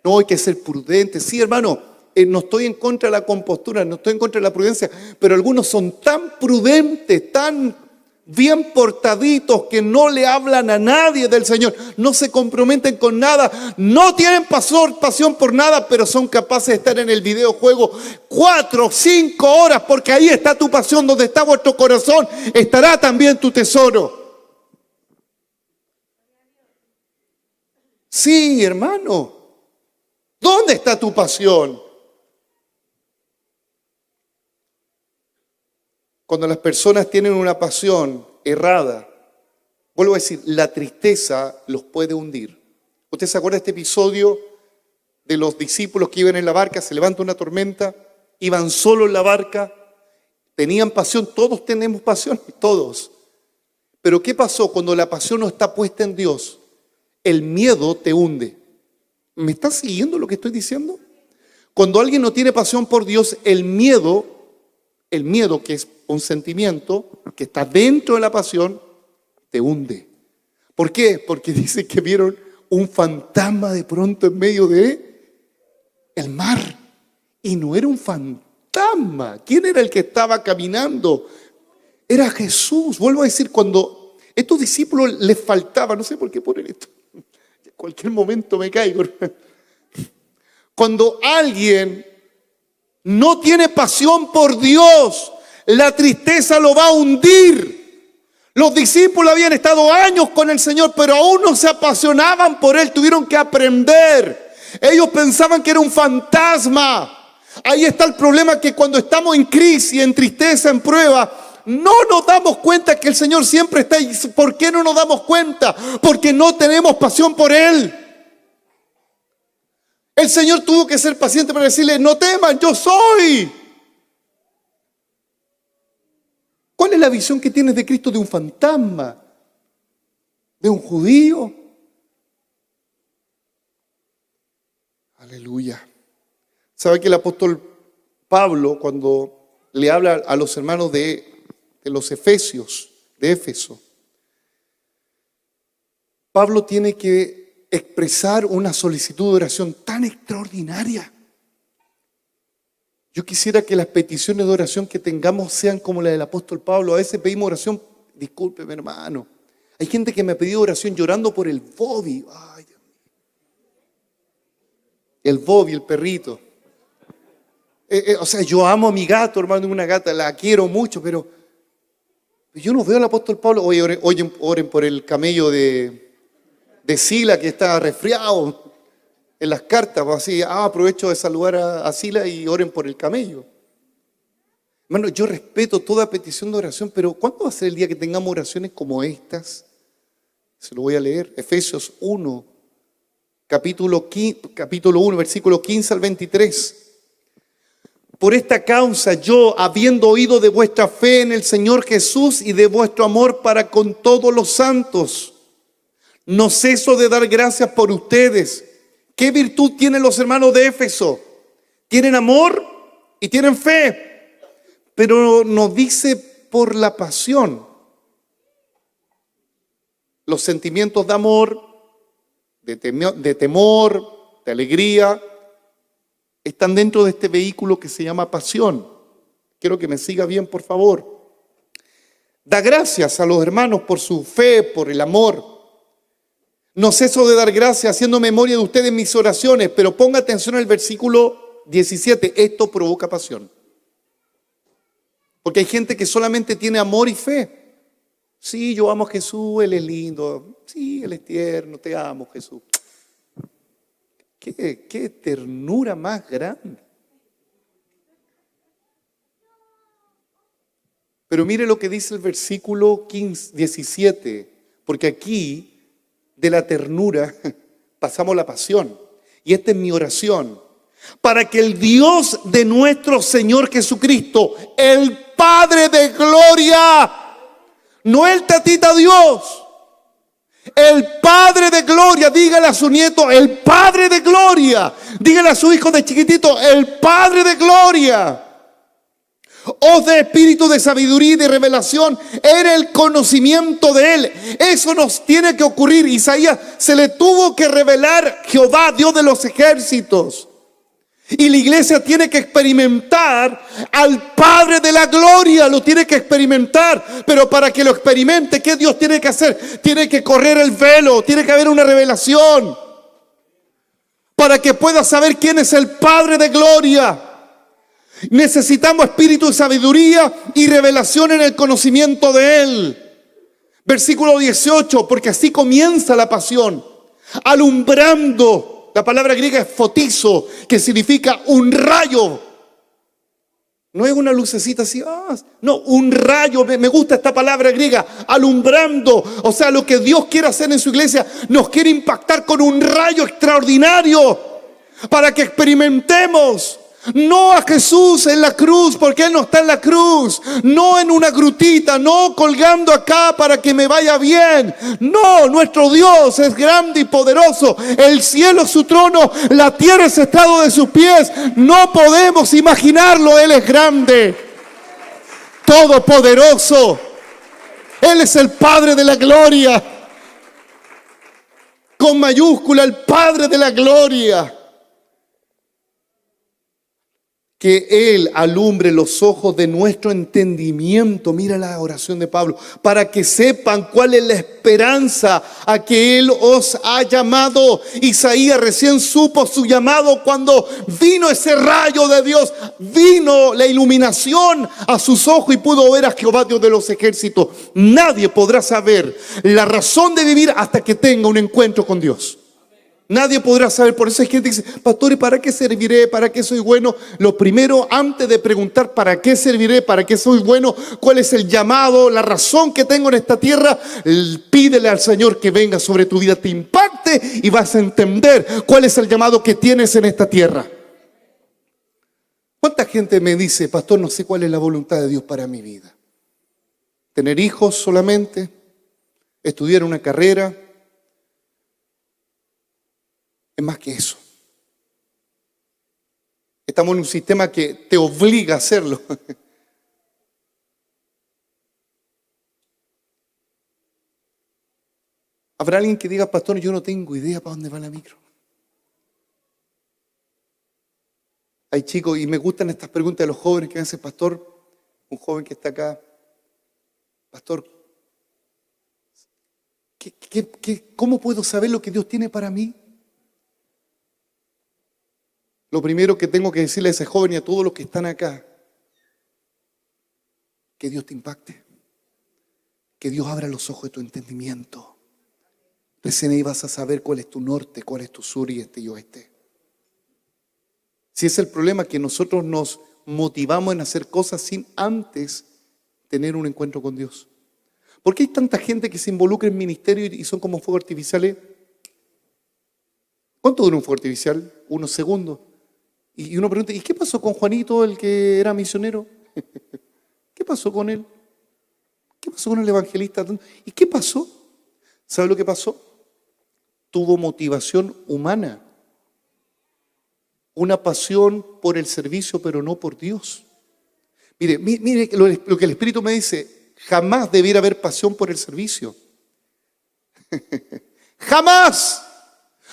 No, hay que ser prudente. Sí, hermano, no estoy en contra de la compostura, no estoy en contra de la prudencia, pero algunos son tan prudentes, tan bien portaditos que no le hablan a nadie del Señor, no se comprometen con nada, no tienen pasión por nada, pero son capaces de estar en el videojuego 4 o 5 horas, porque ahí está tu pasión, donde está vuestro corazón, estará también tu tesoro. Sí, hermano. ¿Dónde está tu pasión? Cuando las personas tienen una pasión errada, vuelvo a decir, la tristeza los puede hundir. ¿Usted se acuerda de este episodio de los discípulos que iban en la barca? Se levanta una tormenta, iban solo en la barca, tenían pasión, todos tenemos pasión, todos. Pero ¿qué pasó cuando la pasión no está puesta en Dios? El miedo te hunde. ¿Me estás siguiendo lo que estoy diciendo? Cuando alguien no tiene pasión por Dios, el miedo que es un sentimiento que está dentro de la pasión, te hunde. ¿Por qué? Porque dice que vieron un fantasma de pronto en medio de el mar. Y no era un fantasma. ¿Quién era el que estaba caminando? Era Jesús. Vuelvo a decir, cuando estos discípulos les faltaba, no sé por qué poner esto. En cualquier momento me caigo. Cuando alguien no tiene pasión por Dios, la tristeza lo va a hundir. Los discípulos habían estado años con el Señor, pero aún no se apasionaban por Él, tuvieron que aprender. Ellos pensaban que era un fantasma. Ahí está el problema, que cuando estamos en crisis, en tristeza, en prueba, no nos damos cuenta que el Señor siempre está ahí. ¿Por qué no nos damos cuenta? Porque no tenemos pasión por Él. El Señor tuvo que ser paciente para decirle, no teman, yo soy. ¿Cuál es la visión que tienes de Cristo? ¿De un fantasma? ¿De un judío? Aleluya. ¿Sabe que el apóstol Pablo, cuando le habla a los hermanos de los Efesios, de Éfeso, Pablo tiene que expresar una solicitud de oración tan extraordinaria. Yo quisiera que las peticiones de oración que tengamos sean como la del apóstol Pablo. A veces pedimos oración, discúlpeme hermano. Hay gente que me ha pedido oración llorando por el Bobby. Ay, Dios mío. El Bobby, el perrito. O sea, yo amo a mi gato, hermano, una gata, la quiero mucho, pero yo no veo al apóstol Pablo. Oye, oren por el camello de Sila que está resfriado. En las cartas, pues así, aprovecho de saludar a Sila y oren por el camello. Hermano, yo respeto toda petición de oración, pero ¿cuándo va a ser el día que tengamos oraciones como estas? Se lo voy a leer. Efesios 1, capítulo 1, versículo 15 al 23. Por esta causa yo, habiendo oído de vuestra fe en el Señor Jesús y de vuestro amor para con todos los santos, no ceso de dar gracias por ustedes. ¿Qué virtud tienen los hermanos de Éfeso? Tienen amor y tienen fe, pero nos dice por la pasión. Los sentimientos de amor, de temor, de alegría, están dentro de este vehículo que se llama pasión. Quiero que me siga bien, por favor. Da gracias a los hermanos por su fe, por el amor. No ceso de dar gracias haciendo memoria de ustedes en mis oraciones, pero ponga atención al versículo 17. Esto provoca pasión. Porque hay gente que solamente tiene amor y fe. Sí, yo amo a Jesús, Él es lindo. Sí, Él es tierno, te amo, Jesús. Qué ternura más grande. Pero mire lo que dice el versículo 17, porque aquí de la ternura pasamos la pasión. Y esta es mi oración. Para que el Dios de nuestro Señor Jesucristo, el Padre de gloria, no el tatita Dios, el Padre de gloria, dígale a su nieto, el Padre de gloria, dígale a su hijo de chiquitito, el Padre de gloria, os dé espíritu de sabiduría y de revelación en el conocimiento de Él. Eso nos tiene que ocurrir. Isaías se le tuvo que revelar Jehová, Dios de los ejércitos. Y la iglesia tiene que experimentar al Padre de la gloria, lo tiene que experimentar. Pero para que lo experimente, ¿qué Dios tiene que hacer? Tiene que correr el velo, tiene que haber una revelación. Para que pueda saber quién es el Padre de gloria. Necesitamos espíritu de sabiduría y revelación en el conocimiento de Él. Versículo 18, porque así comienza la pasión, alumbrando. La palabra griega es fotizo, que significa un rayo. No es una lucecita así, no, un rayo. Me gusta esta palabra griega, alumbrando. O sea, lo que Dios quiere hacer en su iglesia, nos quiere impactar con un rayo extraordinario para que experimentemos. No a Jesús en la cruz, porque Él no está en la cruz. No en una grutita, no colgando acá para que me vaya bien. No, nuestro Dios es grande y poderoso. El cielo es su trono, la tierra es estrado de sus pies. No podemos imaginarlo, Él es grande, todopoderoso. Él es el Padre de la gloria. Con mayúscula, el Padre de la gloria. Que Él alumbre los ojos de nuestro entendimiento. Mira la oración de Pablo. Para que sepan cuál es la esperanza a que Él os ha llamado. Isaías recién supo su llamado cuando vino ese rayo de Dios. Vino la iluminación a sus ojos y pudo ver a Jehová, Dios de los ejércitos. Nadie podrá saber la razón de vivir hasta que tenga un encuentro con Dios. Nadie podrá saber. Por eso hay gente que dice, pastor, ¿y para qué serviré? ¿Para qué soy bueno? Lo primero, antes de preguntar para qué serviré, para qué soy bueno, cuál es el llamado, la razón que tengo en esta tierra, pídele al Señor que venga sobre tu vida, te impacte y vas a entender cuál es el llamado que tienes en esta tierra. ¿Cuánta gente me dice, pastor, no sé cuál es la voluntad de Dios para mi vida? ¿Tener hijos solamente? ¿Estudiar una carrera? Es más que eso. Estamos en un sistema que te obliga a hacerlo. Habrá alguien que diga, pastor, yo no tengo idea para dónde va la micro. Hay chicos, y me gustan estas preguntas de los jóvenes que me dicen, pastor, un joven que está acá, pastor, ¿cómo puedo saber lo que Dios tiene para mí? Lo primero que tengo que decirle a ese joven y a todos los que están acá, que Dios te impacte, que Dios abra los ojos de tu entendimiento. Recién ahí vas a saber cuál es tu norte, cuál es tu sur y este y oeste. Si es el problema que nosotros nos motivamos en hacer cosas sin antes tener un encuentro con Dios. ¿Por qué hay tanta gente que se involucra en ministerio y son como fuegos artificiales? ¿Cuánto dura un fuego artificial? Unos segundos. Y uno pregunta, ¿y qué pasó con Juanito, el que era misionero? ¿Qué pasó con él? ¿Qué pasó con el evangelista? ¿Y qué pasó? ¿Sabe lo que pasó? Tuvo motivación humana. Una pasión por el servicio, pero no por Dios. Mire lo que el Espíritu me dice, jamás debiera haber pasión por el servicio. ¡Jamás!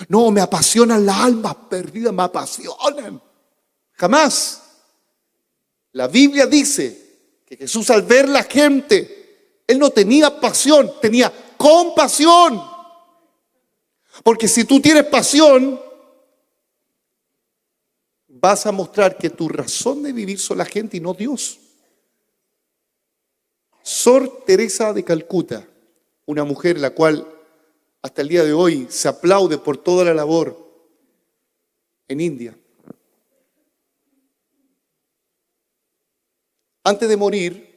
No, me apasionan las almas perdidas, me apasionan. Jamás. La Biblia dice que Jesús al ver la gente, Él no tenía pasión, tenía compasión. Porque si tú tienes pasión, vas a mostrar que tu razón de vivir son la gente y no Dios. Sor Teresa de Calcuta, una mujer la cual hasta el día de hoy se aplaude por toda la labor en India. Antes de morir,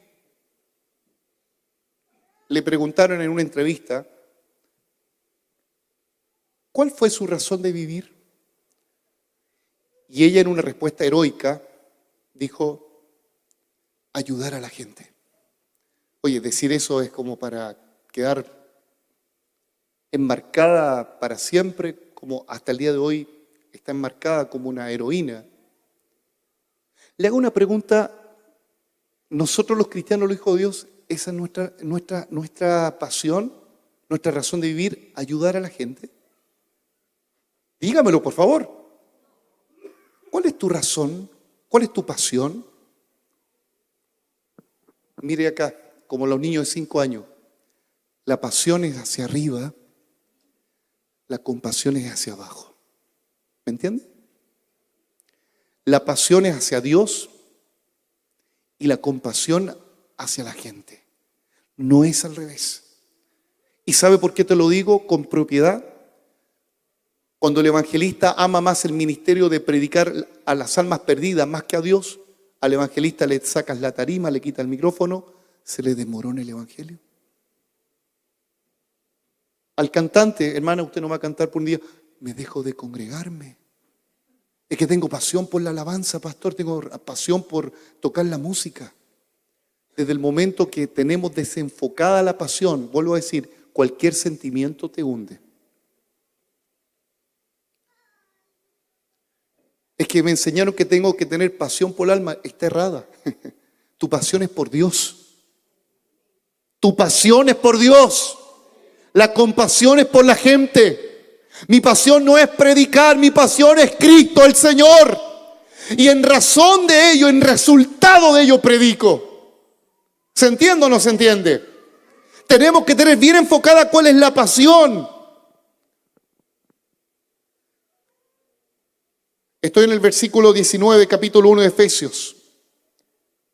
le preguntaron en una entrevista, ¿cuál fue su razón de vivir? Y ella en una respuesta heroica dijo, ayudar a la gente. Oye, decir eso es como para quedar enmarcada para siempre, como hasta el día de hoy está enmarcada como una heroína. Le hago una pregunta, nosotros los cristianos, los hijos de Dios, esa es nuestra pasión, nuestra razón de vivir, ayudar a la gente. Dígamelo, por favor. ¿Cuál es tu razón? ¿Cuál es tu pasión? Mire acá, como los niños de 5 años. La pasión es hacia arriba, la compasión es hacia abajo. ¿Me entiende? La pasión es hacia Dios y la compasión hacia la gente. No es al revés. ¿Y sabe por qué te lo digo con propiedad? Cuando el evangelista ama más el ministerio de predicar a las almas perdidas más que a Dios, al evangelista le sacas la tarima, le quitas el micrófono, se le desmorona el evangelio. Al cantante, hermana, usted no va a cantar por un día, me dejo de congregarme. Es que tengo pasión por la alabanza, pastor, tengo pasión por tocar la música. Desde el momento que tenemos desenfocada la pasión, vuelvo a decir, cualquier sentimiento te hunde. Es que me enseñaron que tengo que tener pasión por el alma. Está errada. Tu pasión es por Dios. Tu pasión es por Dios. La compasión es por la gente. Mi pasión no es predicar, mi pasión es Cristo el Señor. Y en razón de ello, en resultado de ello predico. ¿Se entiende o no se entiende? Tenemos que tener bien enfocada cuál es la pasión. Estoy en el versículo 19, capítulo 1 de Efesios.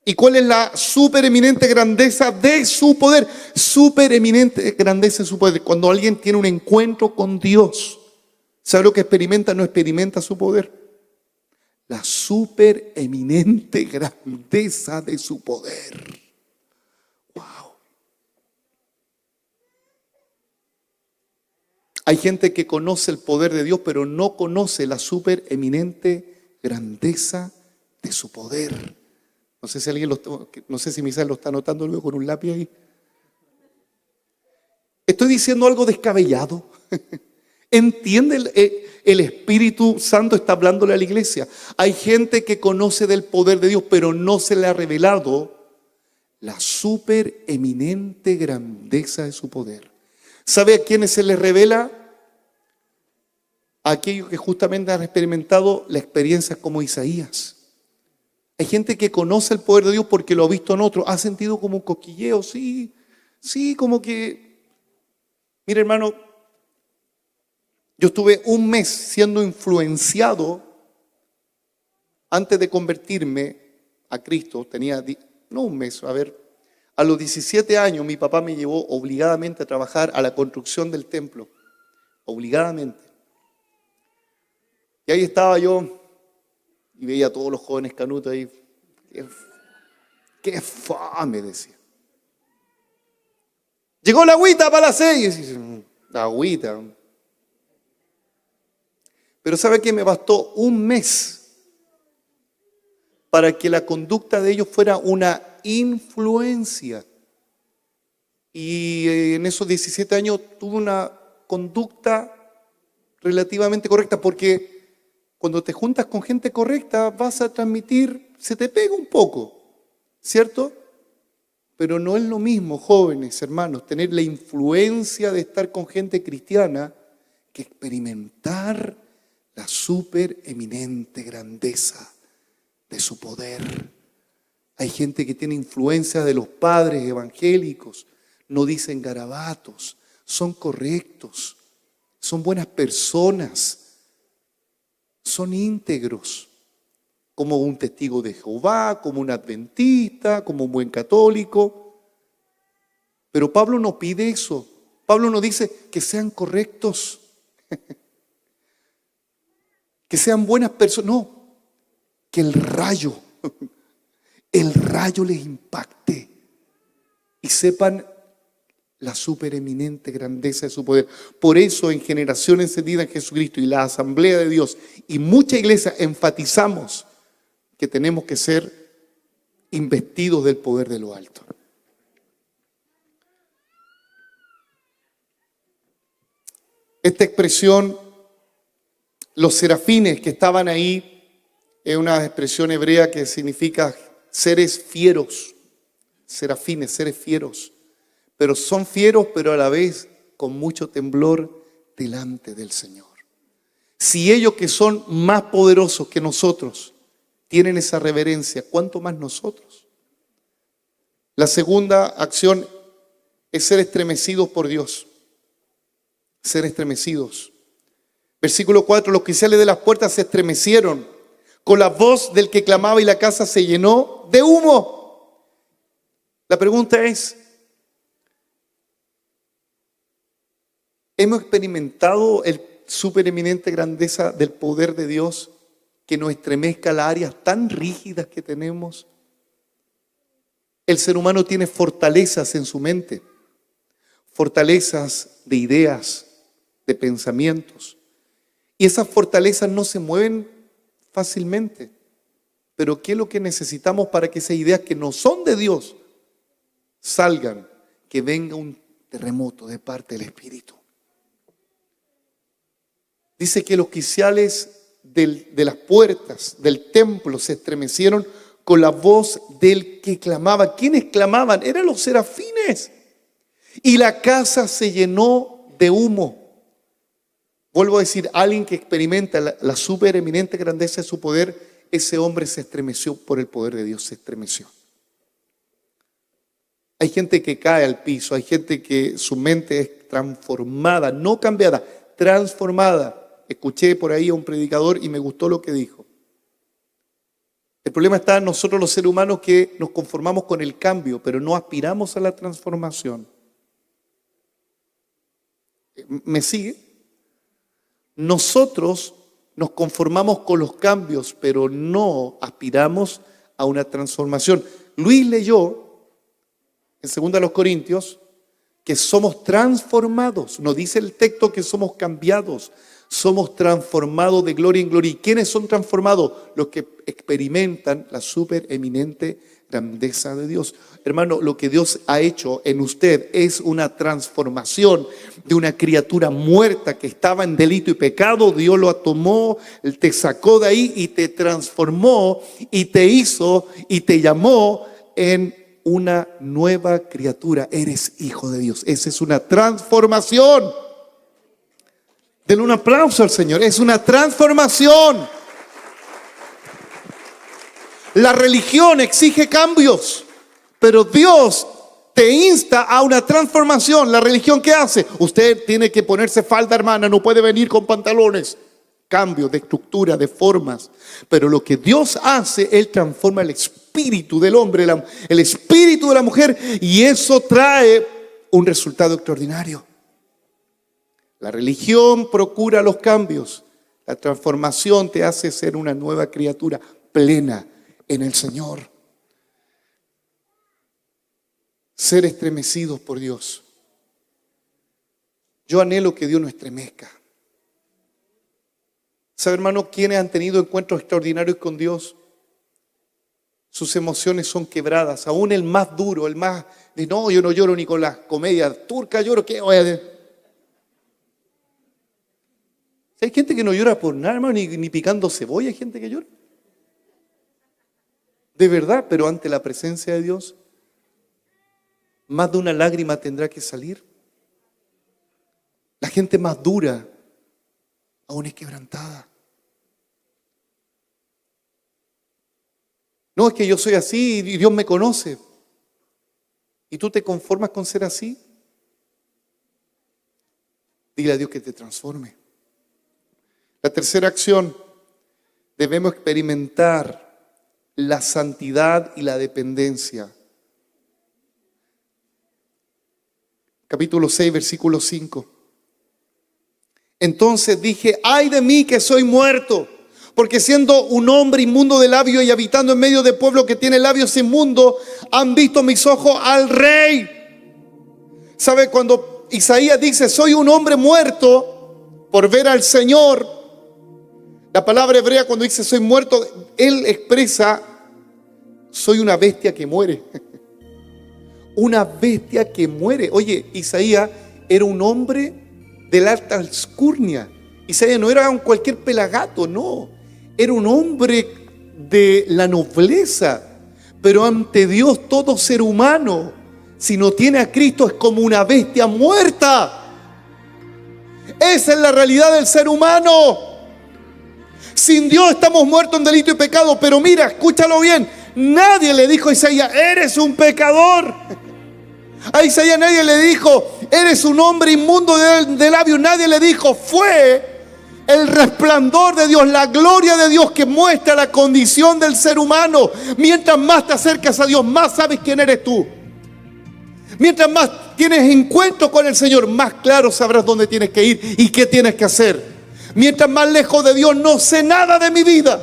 ¿Y cuál es la supereminente grandeza de su poder? Supereminente grandeza de su poder. Cuando alguien tiene un encuentro con Dios, ¿sabe lo que experimenta? No experimenta su poder. La supereminente grandeza de su poder. Wow. Hay gente que conoce el poder de Dios, pero no conoce la supereminente grandeza de su poder. No sé si Misael lo está anotando luego con un lápiz ahí. Estoy diciendo algo descabellado. ¿Entiende? El Espíritu Santo está hablándole a la iglesia. Hay gente que conoce del poder de Dios, pero no se le ha revelado la supereminente grandeza de su poder. ¿Sabe a quiénes se les revela? A aquellos que justamente han experimentado la experiencia como Isaías. Hay gente que conoce el poder de Dios porque lo ha visto en otros. Ha sentido como un cosquilleo, sí, como que... Mira, hermano, yo estuve un mes siendo influenciado antes de convertirme a Cristo. No un mes, a los 17 años mi papá me llevó obligadamente a trabajar a la construcción del templo. Obligadamente. Y ahí estaba yo y veía a todos los jóvenes canutos ahí. ¡Qué fame! Decía. Llegó la agüita para las 6. La agüita. Pero ¿sabe qué? Me bastó un mes para que la conducta de ellos fuera una influencia. Y en esos 17 años tuve una conducta relativamente correcta, porque cuando te juntas con gente correcta vas a transmitir, se te pega un poco, ¿cierto? Pero no es lo mismo, jóvenes, hermanos, tener la influencia de estar con gente cristiana que experimentar la supereminente grandeza de su poder. Hay gente que tiene influencia de los padres evangélicos, no dicen garabatos, son correctos, son buenas personas, son íntegros, como un testigo de Jehová, como un adventista, como un buen católico. Pero Pablo no pide eso. Pablo no dice que sean correctos, que sean buenas personas. No, que el rayo les impacte y sepan la supereminente grandeza de su poder. Por eso en Generación Encendida en Jesucristo y la Asamblea de Dios y mucha iglesia enfatizamos que tenemos que ser investidos del poder de lo alto. Esta expresión, los serafines que estaban ahí, es una expresión hebrea que significa seres fieros. Serafines, seres fieros. Pero son fieros, pero a la vez con mucho temblor delante del Señor. Si ellos que son más poderosos que nosotros tienen esa reverencia, ¿cuánto más nosotros? La segunda acción es ser estremecidos por Dios. Ser estremecidos. Versículo 4, los oficiales de las puertas se estremecieron con la voz del que clamaba y la casa se llenó de humo. La pregunta es, ¿hemos experimentado el supereminente grandeza del poder de Dios que nos estremezca las áreas tan rígidas que tenemos? El ser humano tiene fortalezas en su mente, fortalezas de ideas, de pensamientos. Y esas fortalezas no se mueven fácilmente. Pero ¿qué es lo que necesitamos para que esas ideas que no son de Dios salgan? Que venga un terremoto de parte del Espíritu. Dice que los oficiales de las puertas del templo se estremecieron con la voz del que clamaba. ¿Quiénes clamaban? Eran los serafines. Y la casa se llenó de humo. Vuelvo a decir, alguien que experimenta la supereminente grandeza de su poder, ese hombre se estremeció por el poder de Dios, se estremeció. Hay gente que cae al piso, hay gente que su mente es transformada, no cambiada, transformada. Escuché por ahí a un predicador y me gustó lo que dijo. El problema está en nosotros los seres humanos que nos conformamos con el cambio, pero no aspiramos a la transformación. ¿Me sigue? Nosotros nos conformamos con los cambios, pero no aspiramos a una transformación. Luis leyó en 2 Corintios que somos transformados. No dice el texto que somos cambiados. Somos transformados de gloria en gloria. ¿Y quiénes son transformados? Los que experimentan la supereminente grandeza de Dios. Hermano, lo que Dios ha hecho en usted es una transformación de una criatura muerta que estaba en delito y pecado. Dios lo tomó, te sacó de ahí y te transformó y te hizo y te llamó en una nueva criatura. Eres hijo de Dios. Esa es una transformación. Denle un aplauso al Señor. Es una transformación. La religión exige cambios, pero Dios te insta a una transformación. ¿La religión qué hace? Usted tiene que ponerse falda, hermana, no puede venir con pantalones. Cambio de estructura, de formas. Pero lo que Dios hace, Él transforma el espíritu del hombre, el espíritu de la mujer, y eso trae un resultado extraordinario. La religión procura los cambios. La transformación te hace ser una nueva criatura plena en el Señor. Ser estremecidos por Dios. Yo anhelo que Dios nos estremezca. ¿Sabe, hermano, quiénes han tenido encuentros extraordinarios con Dios? Sus emociones son quebradas. Aún el más duro, el más de no, yo no lloro ni con las comedias turcas, lloro, ¿qué voy a decir? Hay gente que no llora por nada, hermano, ni picando cebolla, hay gente que llora. De verdad, pero ante la presencia de Dios, más de una lágrima tendrá que salir. La gente más dura aún es quebrantada. No, es que yo soy así y Dios me conoce. ¿Y tú te conformas con ser así? Dile a Dios que te transforme. La tercera acción, debemos experimentar la santidad y la dependencia. Capítulo 6, versículo 5. Entonces dije, ay de mí que soy muerto, porque siendo un hombre inmundo de labios y habitando en medio de pueblo que tiene labios inmundos, han visto mis ojos al Rey. ¿Sabe? Cuando Isaías dice, soy un hombre muerto por ver al Señor, la palabra hebrea cuando dice soy muerto, él expresa, soy una bestia que muere. Una bestia que muere. Oye, Isaías era un hombre de la alta alcurnia. Isaías no era un cualquier pelagato, no. Era un hombre de la nobleza. Pero ante Dios todo ser humano, si no tiene a Cristo, es como una bestia muerta. Esa es la realidad del ser humano. Sin Dios estamos muertos en delito y pecado. Pero mira, escúchalo bien. Nadie le dijo a Isaías, eres un pecador. A Isaías nadie le dijo, eres un hombre inmundo de labios. Nadie le dijo, fue el resplandor de Dios, la gloria de Dios que muestra la condición del ser humano. Mientras más te acercas a Dios, más sabes quién eres tú. Mientras más tienes encuentro con el Señor, más claro sabrás dónde tienes que ir y qué tienes que hacer. Mientras más lejos de Dios, no sé nada de mi vida.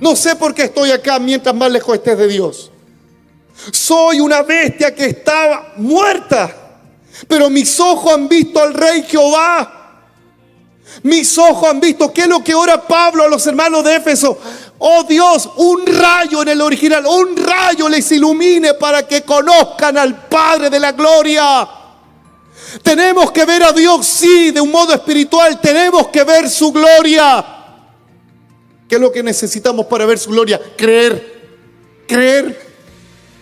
No sé por qué estoy acá mientras más lejos estés de Dios. Soy una bestia que estaba muerta, pero mis ojos han visto al Rey Jehová. Mis ojos han visto. ¿Qué es lo que ora Pablo a los hermanos de Éfeso? Oh Dios, un rayo en el original, un rayo les ilumine para que conozcan al Padre de la gloria. Tenemos que ver a Dios, sí, de un modo espiritual. Tenemos que ver su gloria. ¿Qué es lo que necesitamos para ver su gloria? Creer.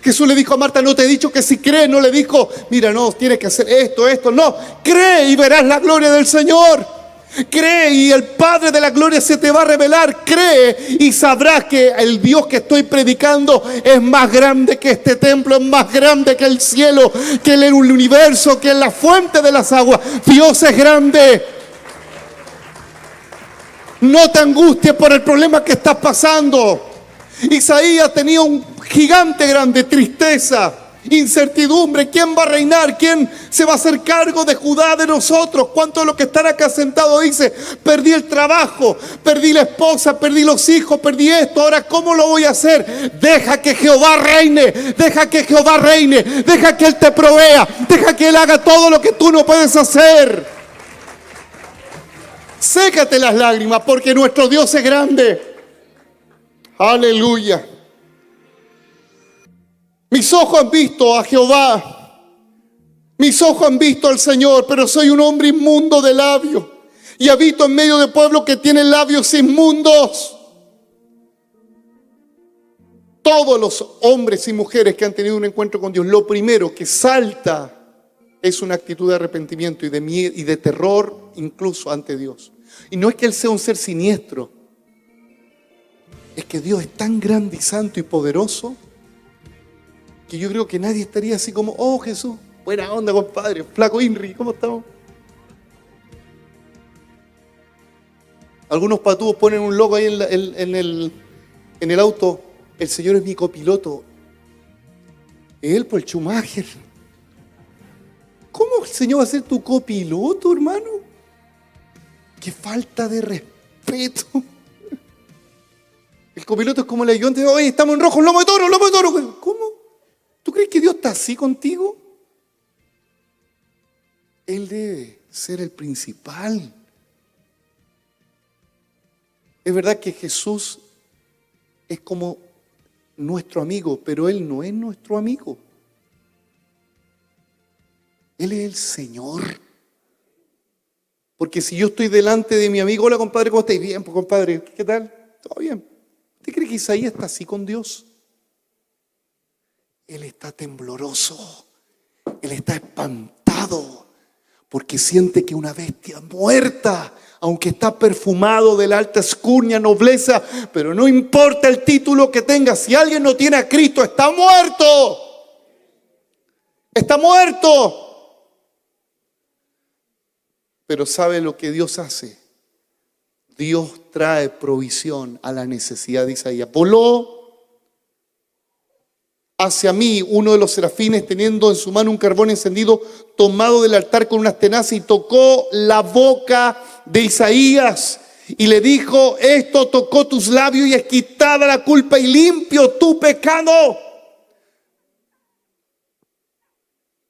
Jesús le dijo a Marta, no te he dicho que si crees. No le dijo, mira, no, tienes que hacer esto. No, cree y verás la gloria del Señor. Cree y el Padre de la gloria se te va a revelar. Cree y sabrás que el Dios que estoy predicando es más grande que este templo, es más grande que el cielo, que el universo, que la fuente de las aguas. Dios es grande. No te angusties por el problema que estás pasando. Isaías tenía un gigante grande, tristeza, incertidumbre. ¿Quién va a reinar? ¿Quién se va a hacer cargo de Judá, de nosotros? ¿Cuántos de los que están acá sentados dice, perdí el trabajo, perdí la esposa, perdí los hijos, perdí esto? Ahora, ¿cómo lo voy a hacer? Deja que Jehová reine, deja que Jehová reine, deja que Él te provea, deja que Él haga todo lo que tú no puedes hacer. Sécate las lágrimas porque nuestro Dios es grande. Aleluya. Mis ojos han visto a Jehová. Mis ojos han visto al Señor, pero soy un hombre inmundo de labios y habito en medio de pueblo que tiene labios inmundos. Todos los hombres y mujeres que han tenido un encuentro con Dios, lo primero que salta es una actitud de arrepentimiento y de miedo y de terror incluso ante Dios. Y no es que Él sea un ser siniestro, es que Dios es tan grande y santo y poderoso que yo creo que nadie estaría así como, oh Jesús, buena onda compadre, flaco Inri, ¿cómo estamos? Algunos patúos ponen un logo ahí en el auto, el Señor es mi copiloto. Él por el Schumacher. ¿Cómo el Señor va a ser tu copiloto, hermano? ¡Qué falta de respeto! El copiloto es como el ayudante. Oye, estamos en rojo, lomo de toro, lomo de toro. ¿Cómo? ¿Tú crees que Dios está así contigo? Él debe ser el principal. Es verdad que Jesús es como nuestro amigo, pero Él no es nuestro amigo. Él es el Señor. Porque si yo estoy delante de mi amigo, hola compadre, ¿cómo estáis? Bien, pues compadre, ¿qué tal? ¿Todo bien? ¿Usted cree que Isaías está así con Dios? Él está tembloroso, él está espantado, porque siente que una bestia muerta, aunque está perfumado de la alta escurnia, nobleza, pero no importa el título que tenga, si alguien no tiene a Cristo, está muerto. Está muerto. Pero ¿sabe lo que Dios hace? Dios trae provisión a la necesidad de Isaías. Voló hacia mí uno de los serafines teniendo en su mano un carbón encendido tomado del altar con unas tenazas y tocó la boca de Isaías y le dijo: esto tocó tus labios y es quitada la culpa y limpio tu pecado.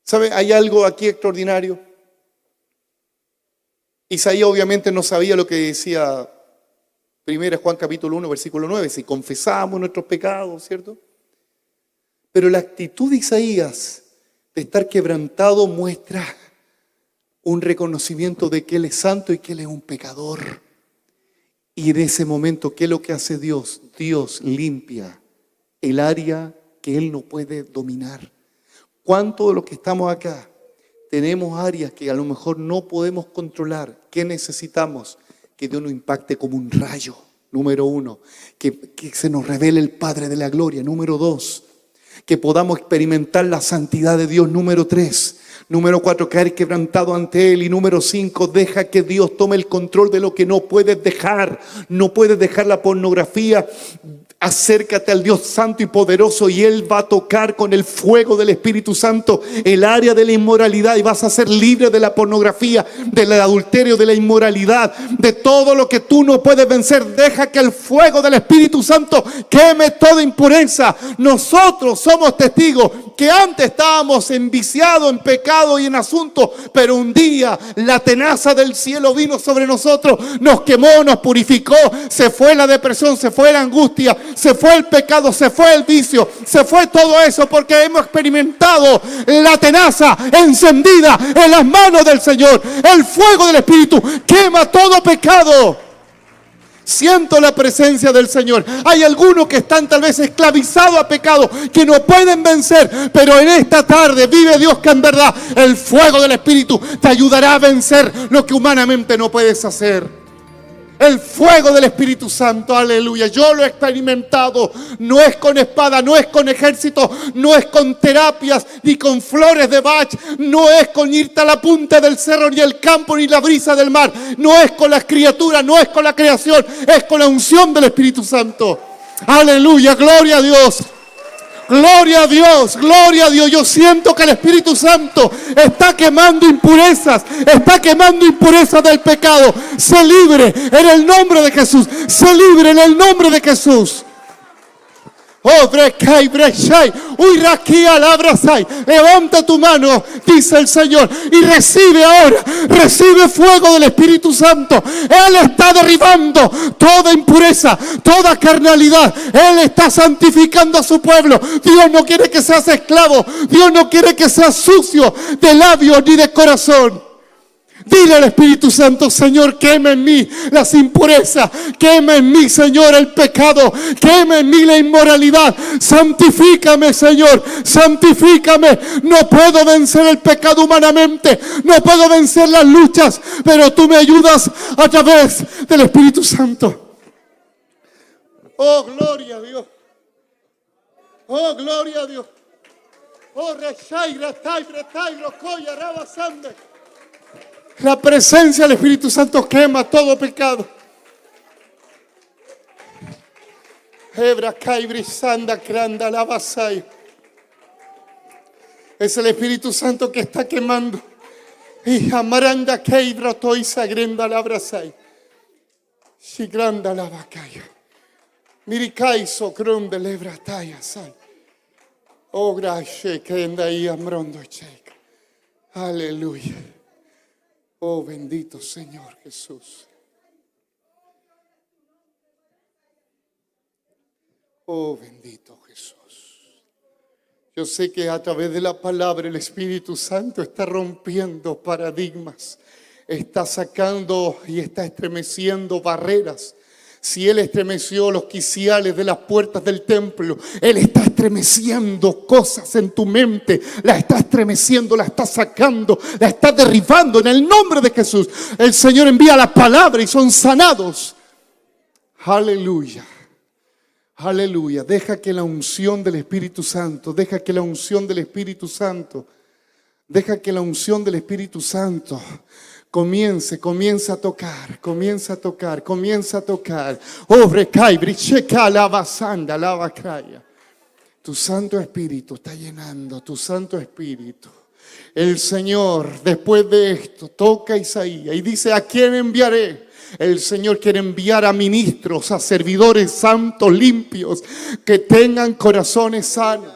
¿Sabe? Hay algo aquí extraordinario. Isaías obviamente no sabía lo que decía 1 Juan capítulo 1 versículo 9, si confesamos nuestros pecados, ¿cierto? Pero la actitud de Isaías de estar quebrantado muestra un reconocimiento de que Él es santo y que Él es un pecador. Y en ese momento, ¿qué es lo que hace Dios? Dios limpia el área que Él no puede dominar. ¿Cuántos de los que estamos acá tenemos áreas que a lo mejor no podemos controlar? ¿Qué necesitamos? Que Dios nos impacte como un rayo, número uno. Que se nos revele el Padre de la gloria, número dos. Que podamos experimentar la santidad de Dios, número 3. Número 4, caer quebrantado ante Él. Y número 5, deja que Dios tome el control de lo que no puedes dejar. No puedes dejar la pornografía. Acércate al Dios santo y poderoso y Él va a tocar con el fuego del Espíritu Santo el área de la inmoralidad y vas a ser libre de la pornografía, del adulterio, de la inmoralidad, de todo lo que tú no puedes vencer. Deja que el fuego del Espíritu Santo queme toda impureza. Nosotros somos testigos que antes estábamos enviciados en pecado y en asuntos, pero un día la tenaza del cielo vino sobre nosotros, nos quemó, nos purificó, se fue la depresión, se fue la angustia, se fue el pecado, se fue el vicio, se fue todo eso porque hemos experimentado la tenaza encendida en las manos del Señor. El fuego del Espíritu quema todo pecado. Siento la presencia del Señor. Hay algunos que están tal vez esclavizados a pecado, que no pueden vencer, pero en esta tarde vive Dios que en verdad el fuego del Espíritu te ayudará a vencer lo que humanamente no puedes hacer. El fuego del Espíritu Santo, aleluya. Yo lo he experimentado. No es con espada, no es con ejército, no es con terapias, ni con flores de Bach. No es con irte a la punta del cerro, ni el campo, ni la brisa del mar. No es con las criaturas, no es con la creación. Es con la unción del Espíritu Santo. Aleluya, gloria a Dios. Gloria a Dios, gloria a Dios. Yo siento que el Espíritu Santo está quemando impurezas del pecado. Sé libre en el nombre de Jesús. Sé libre en el nombre de Jesús. Oh, brekai, breshai, uirakia, labrazai. Levanta tu mano, dice el Señor, y recibe ahora, recibe fuego del Espíritu Santo. Él está derribando toda impureza, toda carnalidad. Él está santificando a su pueblo. Dios no quiere que seas esclavo. Dios no quiere que seas sucio de labios ni de corazón. Dile al Espíritu Santo: Señor, quema en mí las impurezas, quema en mí, Señor, el pecado, quema en mí la inmoralidad. Santifícame, Señor, santifícame. No puedo vencer el pecado humanamente, no puedo vencer las luchas, pero tú me ayudas a través del Espíritu Santo. Oh, gloria a Dios. Oh, gloria a Dios. Oh, la presencia del Espíritu Santo quema todo pecado. Es el Espíritu Santo que está quemando. Y amaranda keibra toy sagrenda la abrazai. Shigranda la bacaya. Mirikaiso krum de lebra taya sai. Oh, gracias que anda ahí amrondo checa. Aleluya. Oh, bendito Señor Jesús. Oh, bendito Jesús. Yo sé que a través de la palabra el Espíritu Santo está rompiendo paradigmas, está sacando y está estremeciendo barreras. Si Él estremeció los quiciales de las puertas del templo, Él está estremeciendo cosas en tu mente, la está estremeciendo, la está sacando, la está derribando en el nombre de Jesús. El Señor envía la palabra y son sanados. Aleluya. Aleluya. Deja que la unción del Espíritu Santo, deja que la unción del Espíritu Santo, deja que la unción del Espíritu Santo comienza a tocar, comienza a tocar, comienza a tocar. Obre caibri, checa lava sanda, lava craya. Tu Santo Espíritu está llenando, tu Santo Espíritu. El Señor, después de esto, toca a Isaías y dice: ¿a quién enviaré? El Señor quiere enviar a ministros, a servidores santos, limpios, que tengan corazones sanos.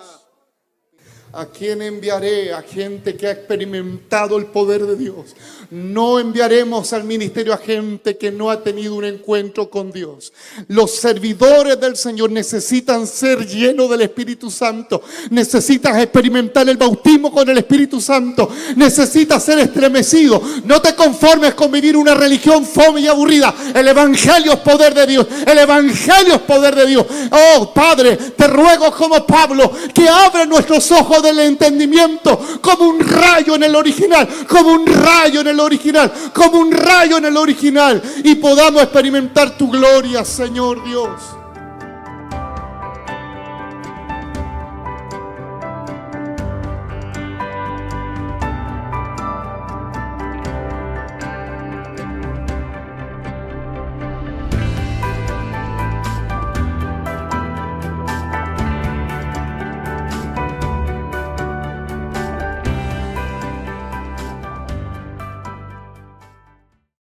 ¿A quién enviaré? A gente que ha experimentado el poder de Dios. No enviaremos al ministerio a gente que no ha tenido un encuentro con Dios. Los servidores del Señor necesitan ser llenos del Espíritu Santo. Necesitas experimentar el bautismo con el Espíritu Santo. Necesitas ser estremecido. No te conformes con vivir una religión fome y aburrida. El Evangelio es poder de Dios. El Evangelio es poder de Dios. Oh, Padre, te ruego como Pablo que abra nuestros ojos del entendimiento como un rayo en el original, como un rayo en el original, como un rayo en el original, y podamos experimentar tu gloria, Señor Dios.